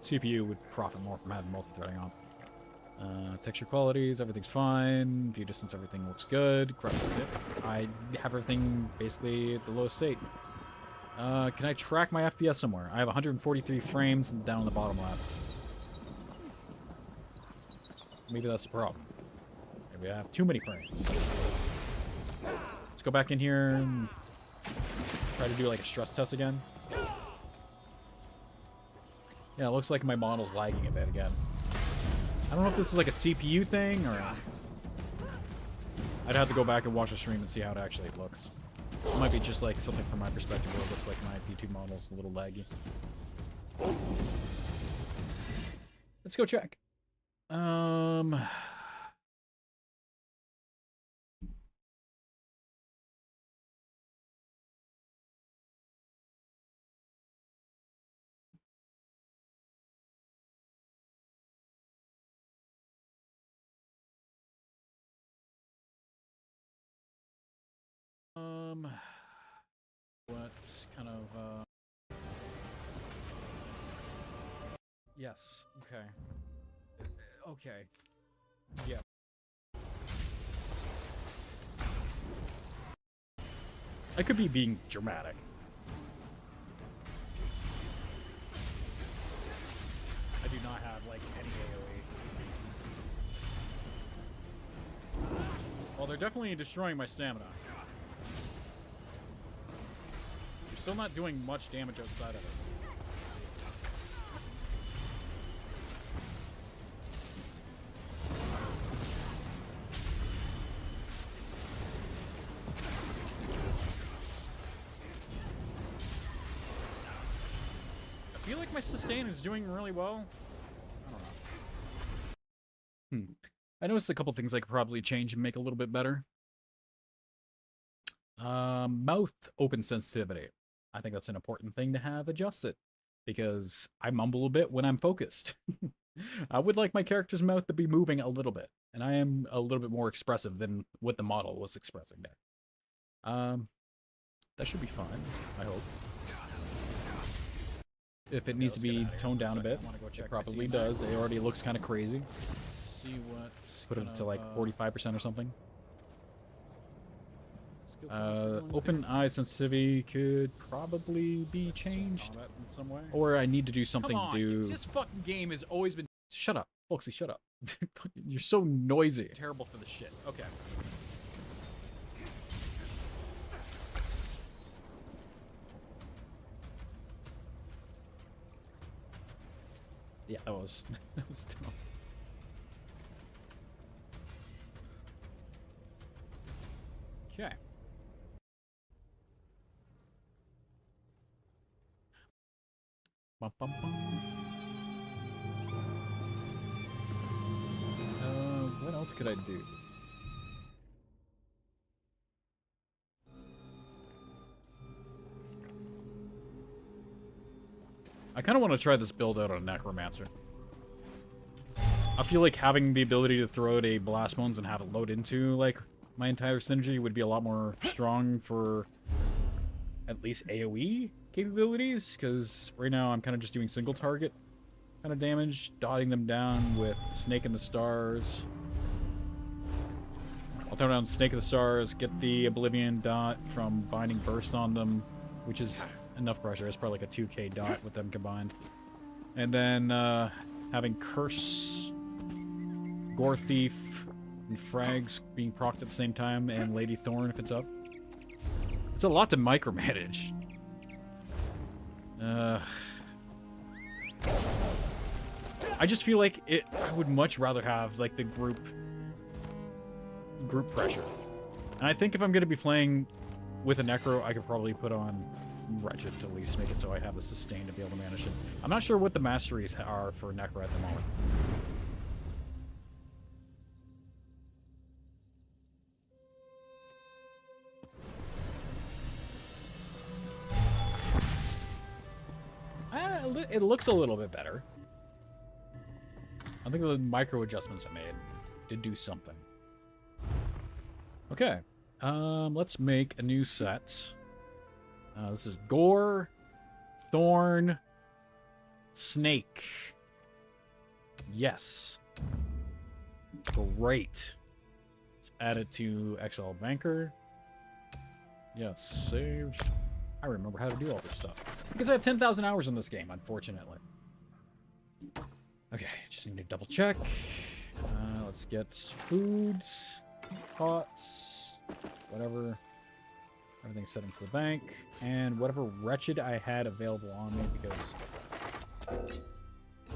CPU would profit more from having multi-threading on. Texture qualities, everything's fine. View distance, everything looks good. I have everything basically at the lowest state. Can I track my FPS somewhere? I have 143 frames down in the bottom left. Maybe that's the problem. Maybe I have too many frames. Let's go back in here and try to do like a stress test again. Yeah, it looks like my model's lagging a bit again. I don't know if this is like a CPU thing or... I'd have to go back and watch the stream and see how it actually looks. It might be just like something from my perspective where it looks like my YouTube model's a little laggy. Let's go check. Yes. Okay. Okay. Yeah. I could be being dramatic. I do not have, like, any AoE. Well, they're definitely destroying my stamina. You're still not doing much damage outside of it. I feel like my sustain is doing really well. I don't know. I noticed a couple things I could probably change and make a little bit better. Mouth open sensitivity. I think that's an important thing to have adjusted because I mumble a bit when I'm focused. I would like my character's mouth to be moving a little bit, and I am a little bit more expressive than what the model was expressing there. That should be fine, I hope. If it needs to be toned down a bit, it probably does. It already looks kind of crazy. See what. Put it to like 45% or something. Open eye sensitivity could probably be changed in some way. Or I need to do something to do. This fucking game has always been. Shut up, Folksy, shut up. You're so noisy. Terrible for the shit. Okay. Yeah, that was dumb. Okay. Bum, bum, bum. What else could I do? I kind of want to try this build out on Necromancer. I feel like having the ability to throw out a Blast Bones and have it load into, like, my entire synergy would be a lot more strong for at least AoE capabilities, because right now I'm kind of just doing single target kind of damage, dotting them down with Snake in the Stars. I'll throw down Snake in the Stars, get the Oblivion dot from Binding Burst on them, which is enough pressure. It's probably like a 2k dot with them combined. And then having Curse, Gore Thief, and Frags being procced at the same time, and Lady Thorn if it's up. It's a lot to micromanage. I just feel like I would much rather have like the group pressure. And I think if I'm going to be playing with a Necro, I could probably put on Wretched to at least make it so I have the sustain to be able to manage it. I'm not sure what the masteries are for Necro at the moment. It looks a little bit better. I think the micro adjustments I made did do something. Okay. Let's make a new set. This is Gore, Thorn, Snake. Yes. Great. Let's add it to XL Banker. Yes, save. I remember how to do all this stuff. Because I have 10,000 hours in this game, unfortunately. Okay, just need to double check. Let's get foods, pots, whatever. Everything's set into the bank. And whatever Wretched I had available on me, because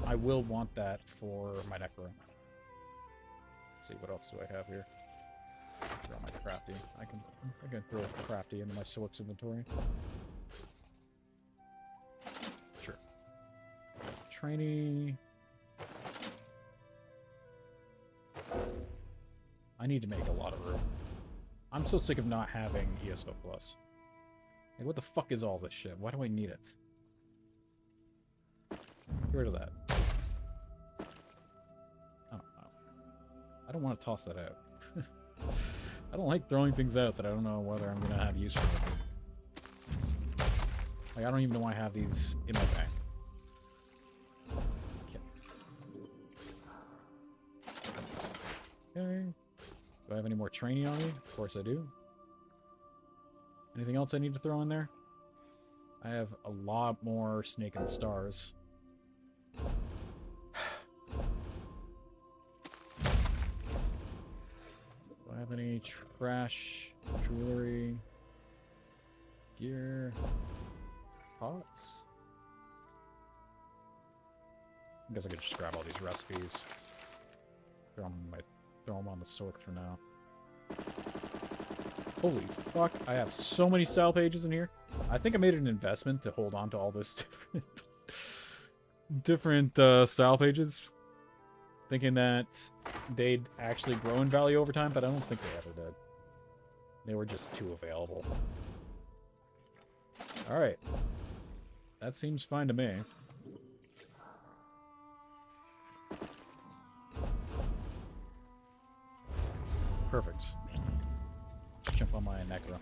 I will want that for my Necro. Let's see, what else do I have here? Throw my crafty. I can throw crafty into my Soix inventory. Sure. Trainee. I need to make a lot of room. I'm so sick of not having ESO Plus. Like, what the fuck is all this shit? Why do I need it? Get rid of that. I don't know. I don't want to toss that out. I don't like throwing things out that I don't know whether I'm going to have use for them. Like, I don't even know why I have these in my bank. Okay. Okay. Do I have any more training on me? Of course I do. Anything else I need to throw in there? I have a lot more Snake and Stars. Do I have any trash, jewelry, gear, pots? I guess I could just grab all these recipes. Throw them on the Sork for now. Holy fuck, I have so many style pages in here. I think I made an investment to hold on to all those different style pages, thinking that they'd actually grow in value over time, but I don't think they ever did. They were just too available. Alright. That seems fine to me. Perfect. Jump on my Necro.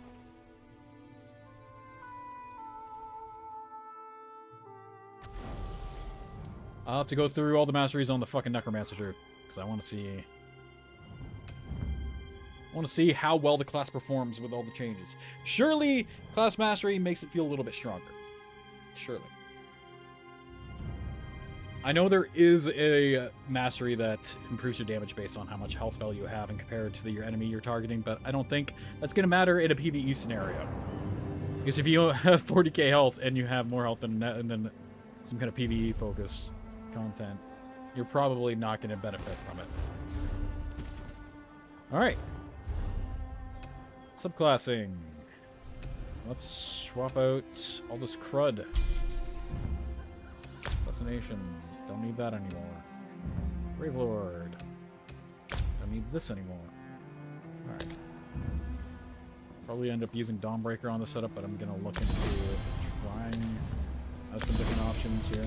I'll have to go through all the masteries on the fucking Necromancer too, because I want to see how well the class performs with all the changes. Surely, class mastery makes it feel a little bit stronger. Surely. I know there is a mastery that improves your damage based on how much health value you have and compared to your enemy you're targeting, but I don't think that's going to matter in a PvE scenario. Because if you have 40k health and you have more health than some kind of PvE focus content, you're probably not going to benefit from it. Alright. Subclassing. Let's swap out all this crud. Assassination. Don't need that anymore. Brave Lord. Don't need this anymore. Alright. Probably end up using Dawnbreaker on the setup, but I'm going to look into trying out some different options here.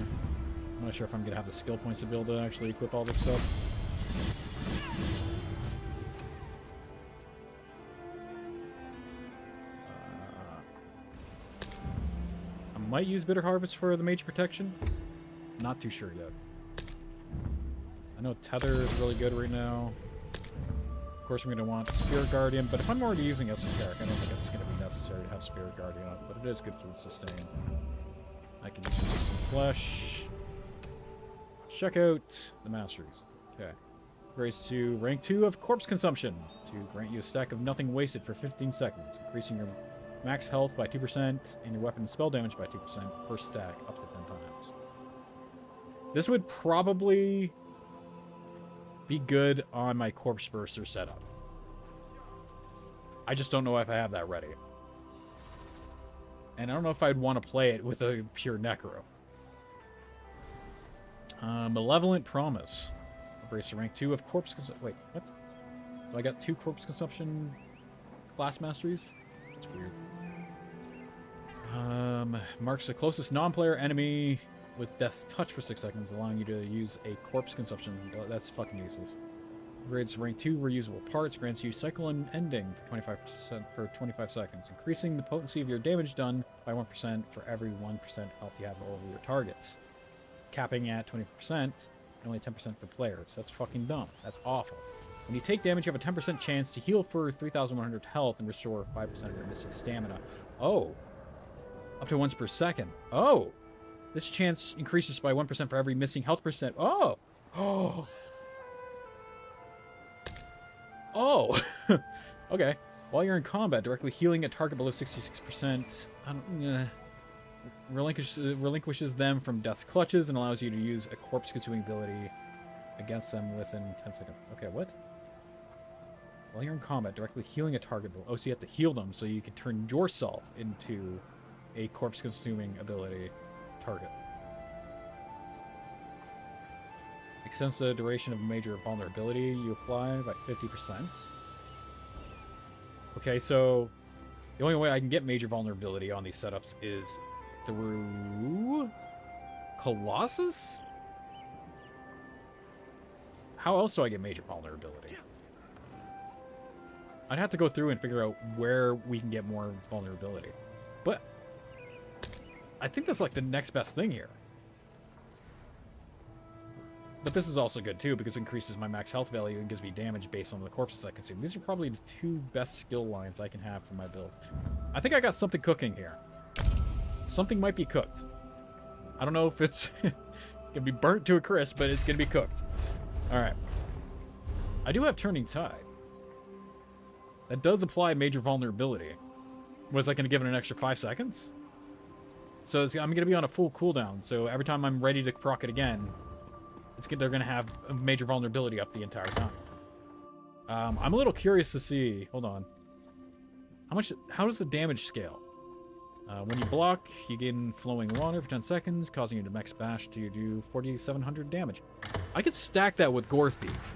I'm not sure if I'm going to have the skill points to be able to actually equip all this stuff. I might use Bitter Harvest for the Mage Protection. Not too sure yet. I know Tether is really good right now. Of course, I'm going to want Spirit Guardian, but if I'm already using Esoteric, I don't think it's going to be necessary to have Spirit Guardian up, but it is good for the sustain. I can use Resistant Flesh. Check out the Masteries. Okay. Raise to rank 2 of Corpse Consumption to grant you a stack of Nothing Wasted for 15 seconds, increasing your max health by 2% and your weapon and spell damage by 2% per stack up to 10 times. This would probably be good on my Corpse Burster setup. I just don't know if I have that ready. And I don't know if I'd want to play it with a pure Necro. Malevolent Promise. Embrace to rank 2 of Corpse Consumption. Wait, what? So I got 2 Corpse Consumption class masteries? That's weird. Marks the closest non-player enemy with Death's Touch for 6 seconds, allowing you to use a Corpse Consumption. That's fucking useless. Upgrades rank 2 reusable parts, grants you cycle ending for 25% for 25 seconds, increasing the potency of your damage done by 1% for every 1% health you have over your targets. Capping at 20% and only 10% for players. That's fucking dumb. That's awful. When you take damage, you have a 10% chance to heal for 3,100 health and restore 5% of your missing stamina. Oh. Up to once per second. Oh. This chance increases by 1% for every missing health percent. Oh! Oh! Oh! Okay. While you're in combat, directly healing a target below 66% relinquishes them from Death's clutches and allows you to use a corpse-consuming ability against them within 10 seconds. Okay, what? While you're in combat, directly healing a target below... Oh, so you have to heal them so you can turn yourself into a corpse-consuming ability target. Extends the duration of major vulnerability you apply by 50%. Okay, so the only way I can get major vulnerability on these setups is through Colossus? How else do I get major vulnerability? I'd have to go through and figure out where we can get more vulnerability. But I think that's like the next best thing here. But this is also good, too, because it increases my max health value and gives me damage based on the corpses I consume. These are probably the 2 best skill lines I can have for my build. I think I got something cooking here. Something might be cooked. I don't know if it's going to be burnt to a crisp, but it's going to be cooked. Alright. I do have Turning Tide. That does apply major vulnerability. Was I going to give it an extra 5 seconds? So I'm going to be on a full cooldown, so every time I'm ready to proc it again, they're going to have a major vulnerability up the entire time. I'm a little curious to see... Hold on. How does the damage scale? When you block, you gain flowing water for 10 seconds, causing you to max bash to do 4,700 damage. I could stack that with Gore Thief.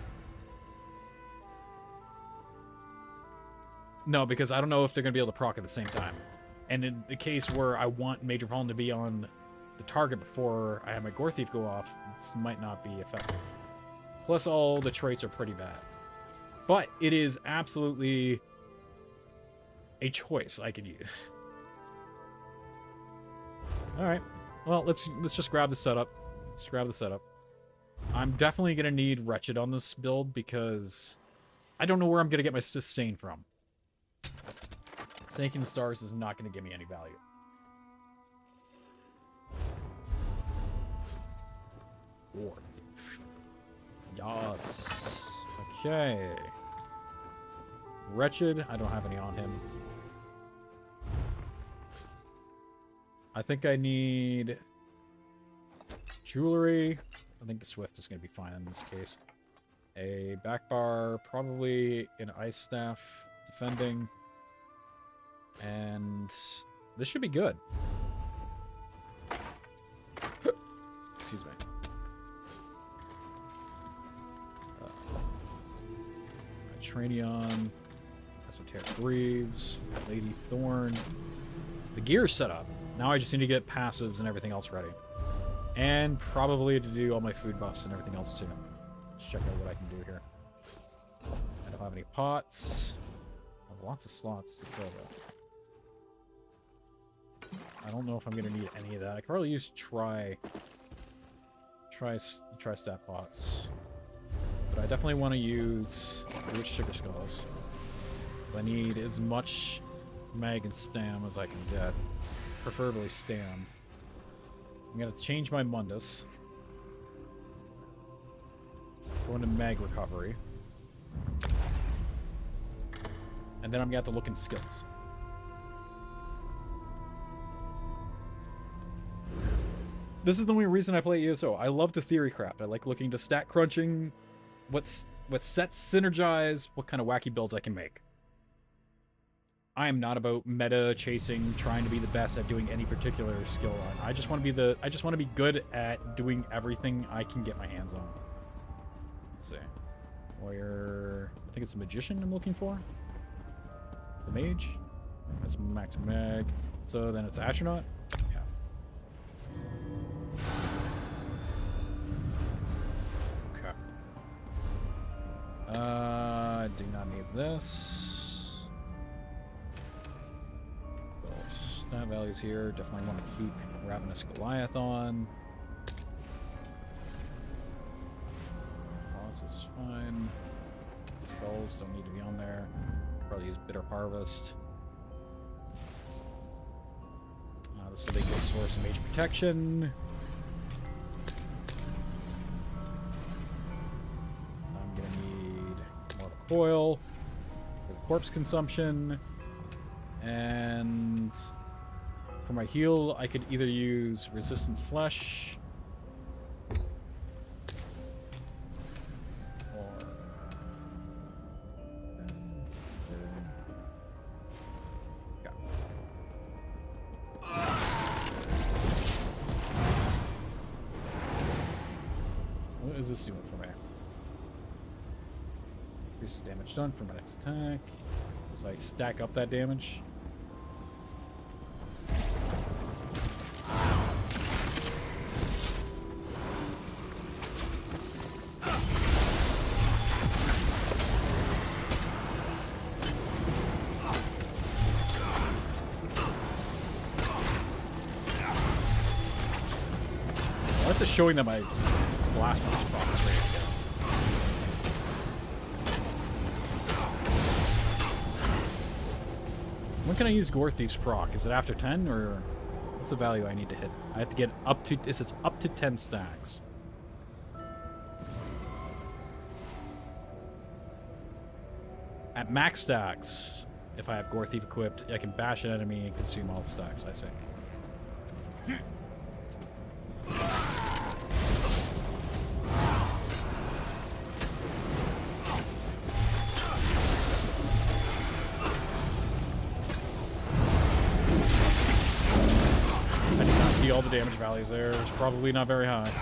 No, because I don't know if they're going to be able to proc at the same time. And in the case where I want Major Vuln to be on the target before I have my Gore Thief go off, this might not be effective. Plus, all the traits are pretty bad. But it is absolutely a choice I could use. Alright. Well, let's just grab the setup. Let's grab the setup. I'm definitely going to need Wretched on this build because I don't know where I'm going to get my sustain from. Snaking the Stars is not going to give me any value. War Thief. Yes. Okay. Wretched. I don't have any on him. I think I need jewelry. I think the Swift is going to be fine in this case. A back bar, probably an ice staff, defending. And this should be good. Excuse me. Tranion, Esoteric Greaves, Lady Thorn. The gear's set up. Now I just need to get passives and everything else ready. And probably to do all my food buffs and everything else too. Let's check out what I can do here. I don't have any pots. I have lots of slots to fill though. I don't know if I'm going to need any of that. I could probably use try stat pots. But I definitely want to use Rich Sugar Skulls. Because I need as much mag and stam as I can get. Preferably stam. I'm going to change my Mundus. Go into mag recovery. And then I'm going to have to look in skills. This is the only reason I play ESO. I love to theory craft. I like looking to stat crunching, what sets synergize, what kind of wacky builds I can make. I am not about meta chasing, trying to be the best at doing any particular skill line. I just want to be good at doing everything I can get my hands on. Let's see. Warrior, I think it's the Magician I'm looking for. The Mage. That's max mag. So then it's Astronaut. Yeah. Do not need this. Stat values here. Definitely want to keep Ravenous Goliath on. Boss is fine. Skulls don't need to be on there. Probably use Bitter Harvest. This is a big source of mage protection. Coil for corpse consumption, and for my heal I could either use resistant flesh or yeah. What is this doing for me? Increases damage done for my next attack. So I stack up that damage. That's just showing that my blast burst proc is ready to go. When can I use Gore Thief's proc? Is it after 10, or what's the value I need to hit? I have to get up to, this is up to 10 stacks. At max stacks, if I have Gore Thief equipped, I can bash an enemy and consume all the stacks, I say. I did not see all the damage values there. It's probably not very high.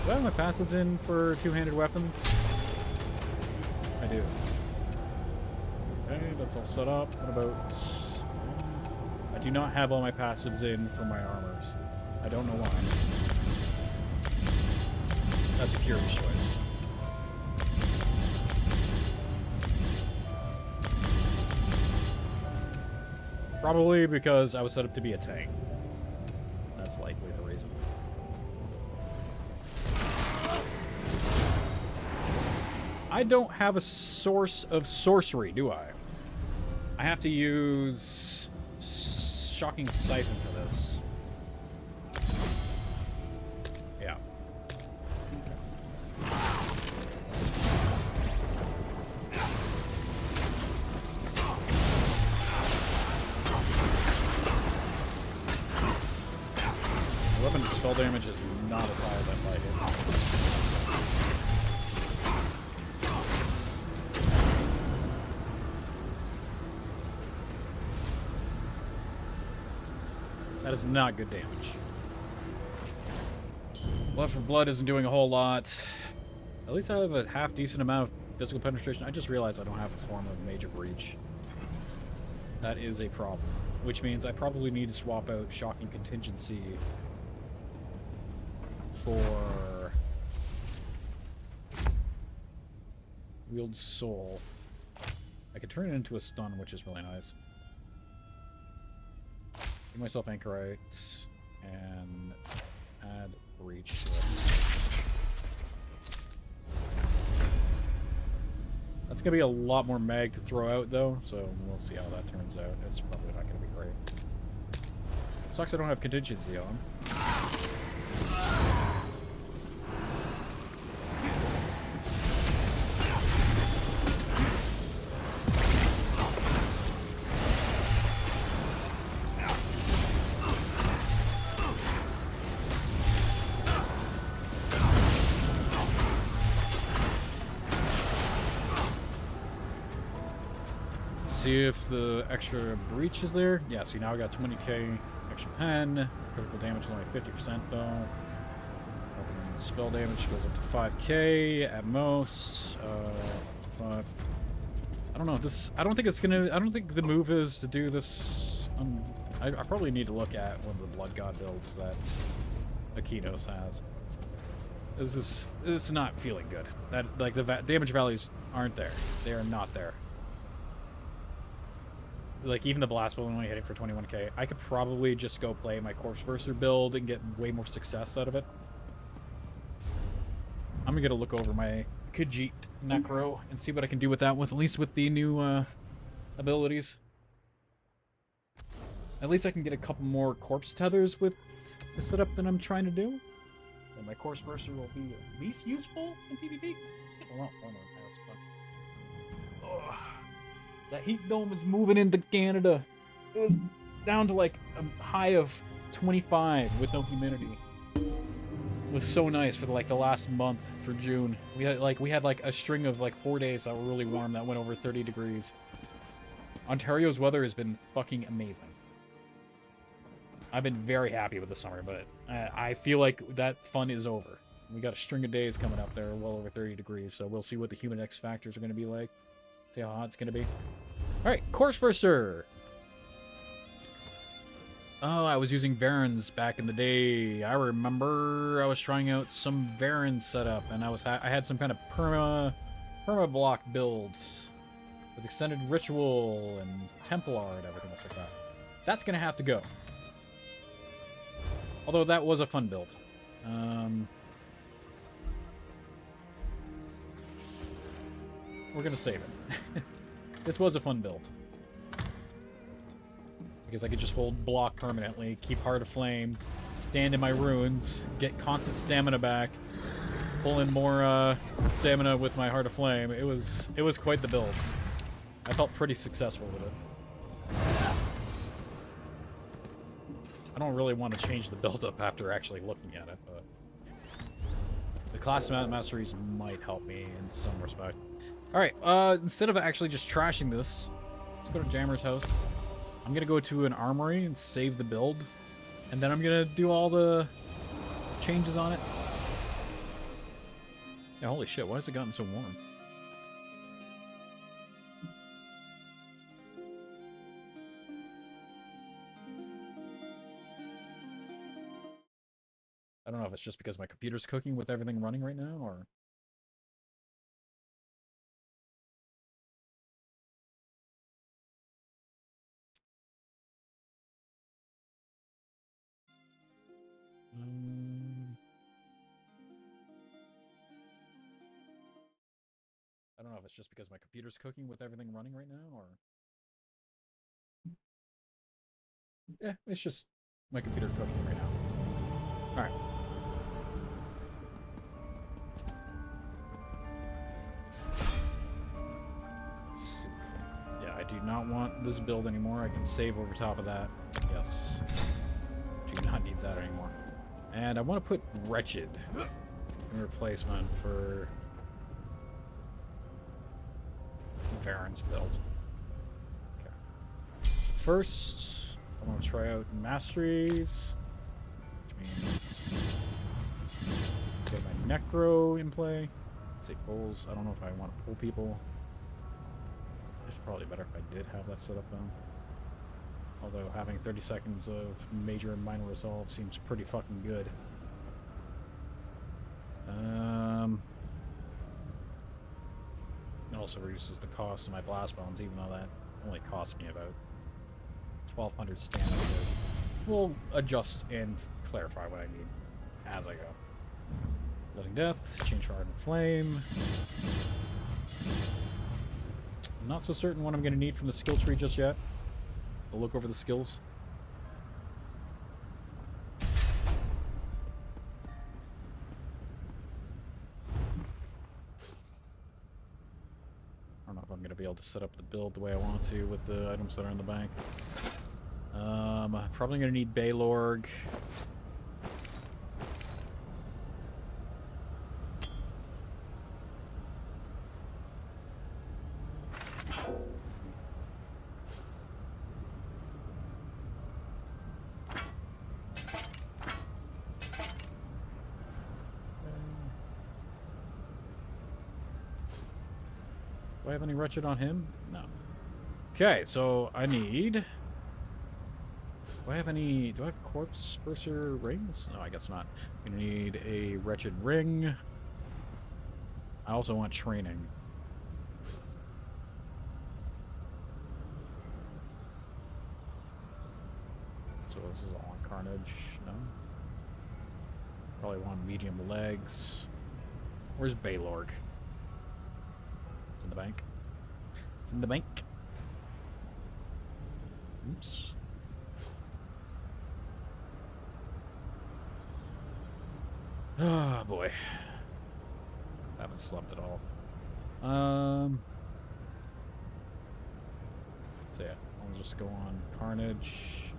Do I have my passives in for two-handed weapons? I do. Okay, that's all set up. What about... I do not have all my passives in for my armors. I don't know why. That's a curious choice. Probably because I was set up to be a tank. That's likely the reason. I don't have a source of sorcery, do I? I have to use Shocking Siphon for this. Yeah. The weapon spell damage is not as high as I'd like it. That is not good damage. Blood for Blood isn't doing a whole lot. At least I have a half-decent amount of physical penetration. I just realized I don't have a form of Major Breach. That is a problem. Which means I probably need to swap out Shocking Contingency for Wield Soul. I could turn it into a stun, which is really nice. Give myself Anchorite and add Breach to it. That's going to be a lot more mag to throw out, though, so we'll see how that turns out. It's probably not going to be great. It sucks I don't have contingency on. See if the extra breach is there. Yeah, see, now I got 20k extra pen. Critical damage is only 50% though. Spell damage goes up to 5k at most. 5. I don't know. This. I don't think it's gonna. I don't think the move is to do this. I probably need to look at one of the Blood God builds that Akitos has. This is not feeling good. That like the damage values aren't there. They are not there. Like, even the blast bolt only hitting for 21k. I could probably just go play my Corpse Burster build and get way more success out of it. I'm gonna look over my Khajiit Necro and see what I can do with that, at least with the new abilities. At least I can get a couple more Corpse Tethers with the setup that I'm trying to do. And my Corpse Burster will be at least useful in PvP. Let's get a lot more. Oh. That heat dome is moving into Canada. It was down to like a high of 25 with no humidity. It was so nice for like the last month for June. We had like a string of like 4 days that were really warm that went over 30 degrees. Ontario's weather has been fucking amazing. I've been very happy with the summer, but I feel like that fun is over. We got a string of days coming up there well over 30 degrees, so we'll see what the human X factors are going to be like. See how hot it's going to be. Alright, Corpse Burster! Oh, I was using Varens back in the day. I remember I was trying out some Varens setup, and I had some kind of perma block builds with extended ritual and Templar and everything else like that. That's gonna have to go. Although that was a fun build. We're gonna save it. This was a fun build. Because I could just hold block permanently, keep Heart of Flame, stand in my runes, get constant stamina back, pull in more stamina with my Heart of Flame. It was quite the build. I felt pretty successful with it. I don't really want to change the build up after actually looking at it, but the class masteries might help me in some respect. Alright, instead of actually just trashing this, let's go to Jammer's house. I'm gonna go to an armory and save the build, and then I'm gonna do all the changes on it. Yeah, holy shit, why has it gotten so warm? I don't know if it's just because my computer's cooking with everything running right now, or... I don't know if it's just because my computer's cooking with everything running right now, or... Yeah, it's just my computer cooking right now. Alright. Yeah, I do not want this build anymore. I can save over top of that. Yes. Do not need that anymore. And I want to put Wretched in replacement for Varen's build. Okay. First, I want to try out Masteries, which means get my Necro in play. Let's say pulls. I don't know if I want to pull people. It's probably better if I did have that set up though. Although having 30 seconds of major and minor resolve seems pretty fucking good. It also reduces the cost of my blast bones, even though that only costs me about 1,200 stamina. We'll adjust and clarify what I need as I go. Living Death, change for Ardent Flame. I'm not so certain what I'm going to need from the skill tree just yet. I'll look over the skills. I don't know if I'm going to be able to set up the build the way I want to with the items that are in the bank. Probably going to need Baylorg. Do I have any Wretched on him? No. Okay, so I need... Do I have any... Do I have Corpse Bursar rings? No, I guess not. I'm gonna need a Wretched ring. I also want training. So this is all on Carnage. No? Probably want medium legs. Where's Baylorg? It's in the bank. It's in the bank. Oops. Oh boy. I haven't slept at all. So yeah, I'll just go on Carnage.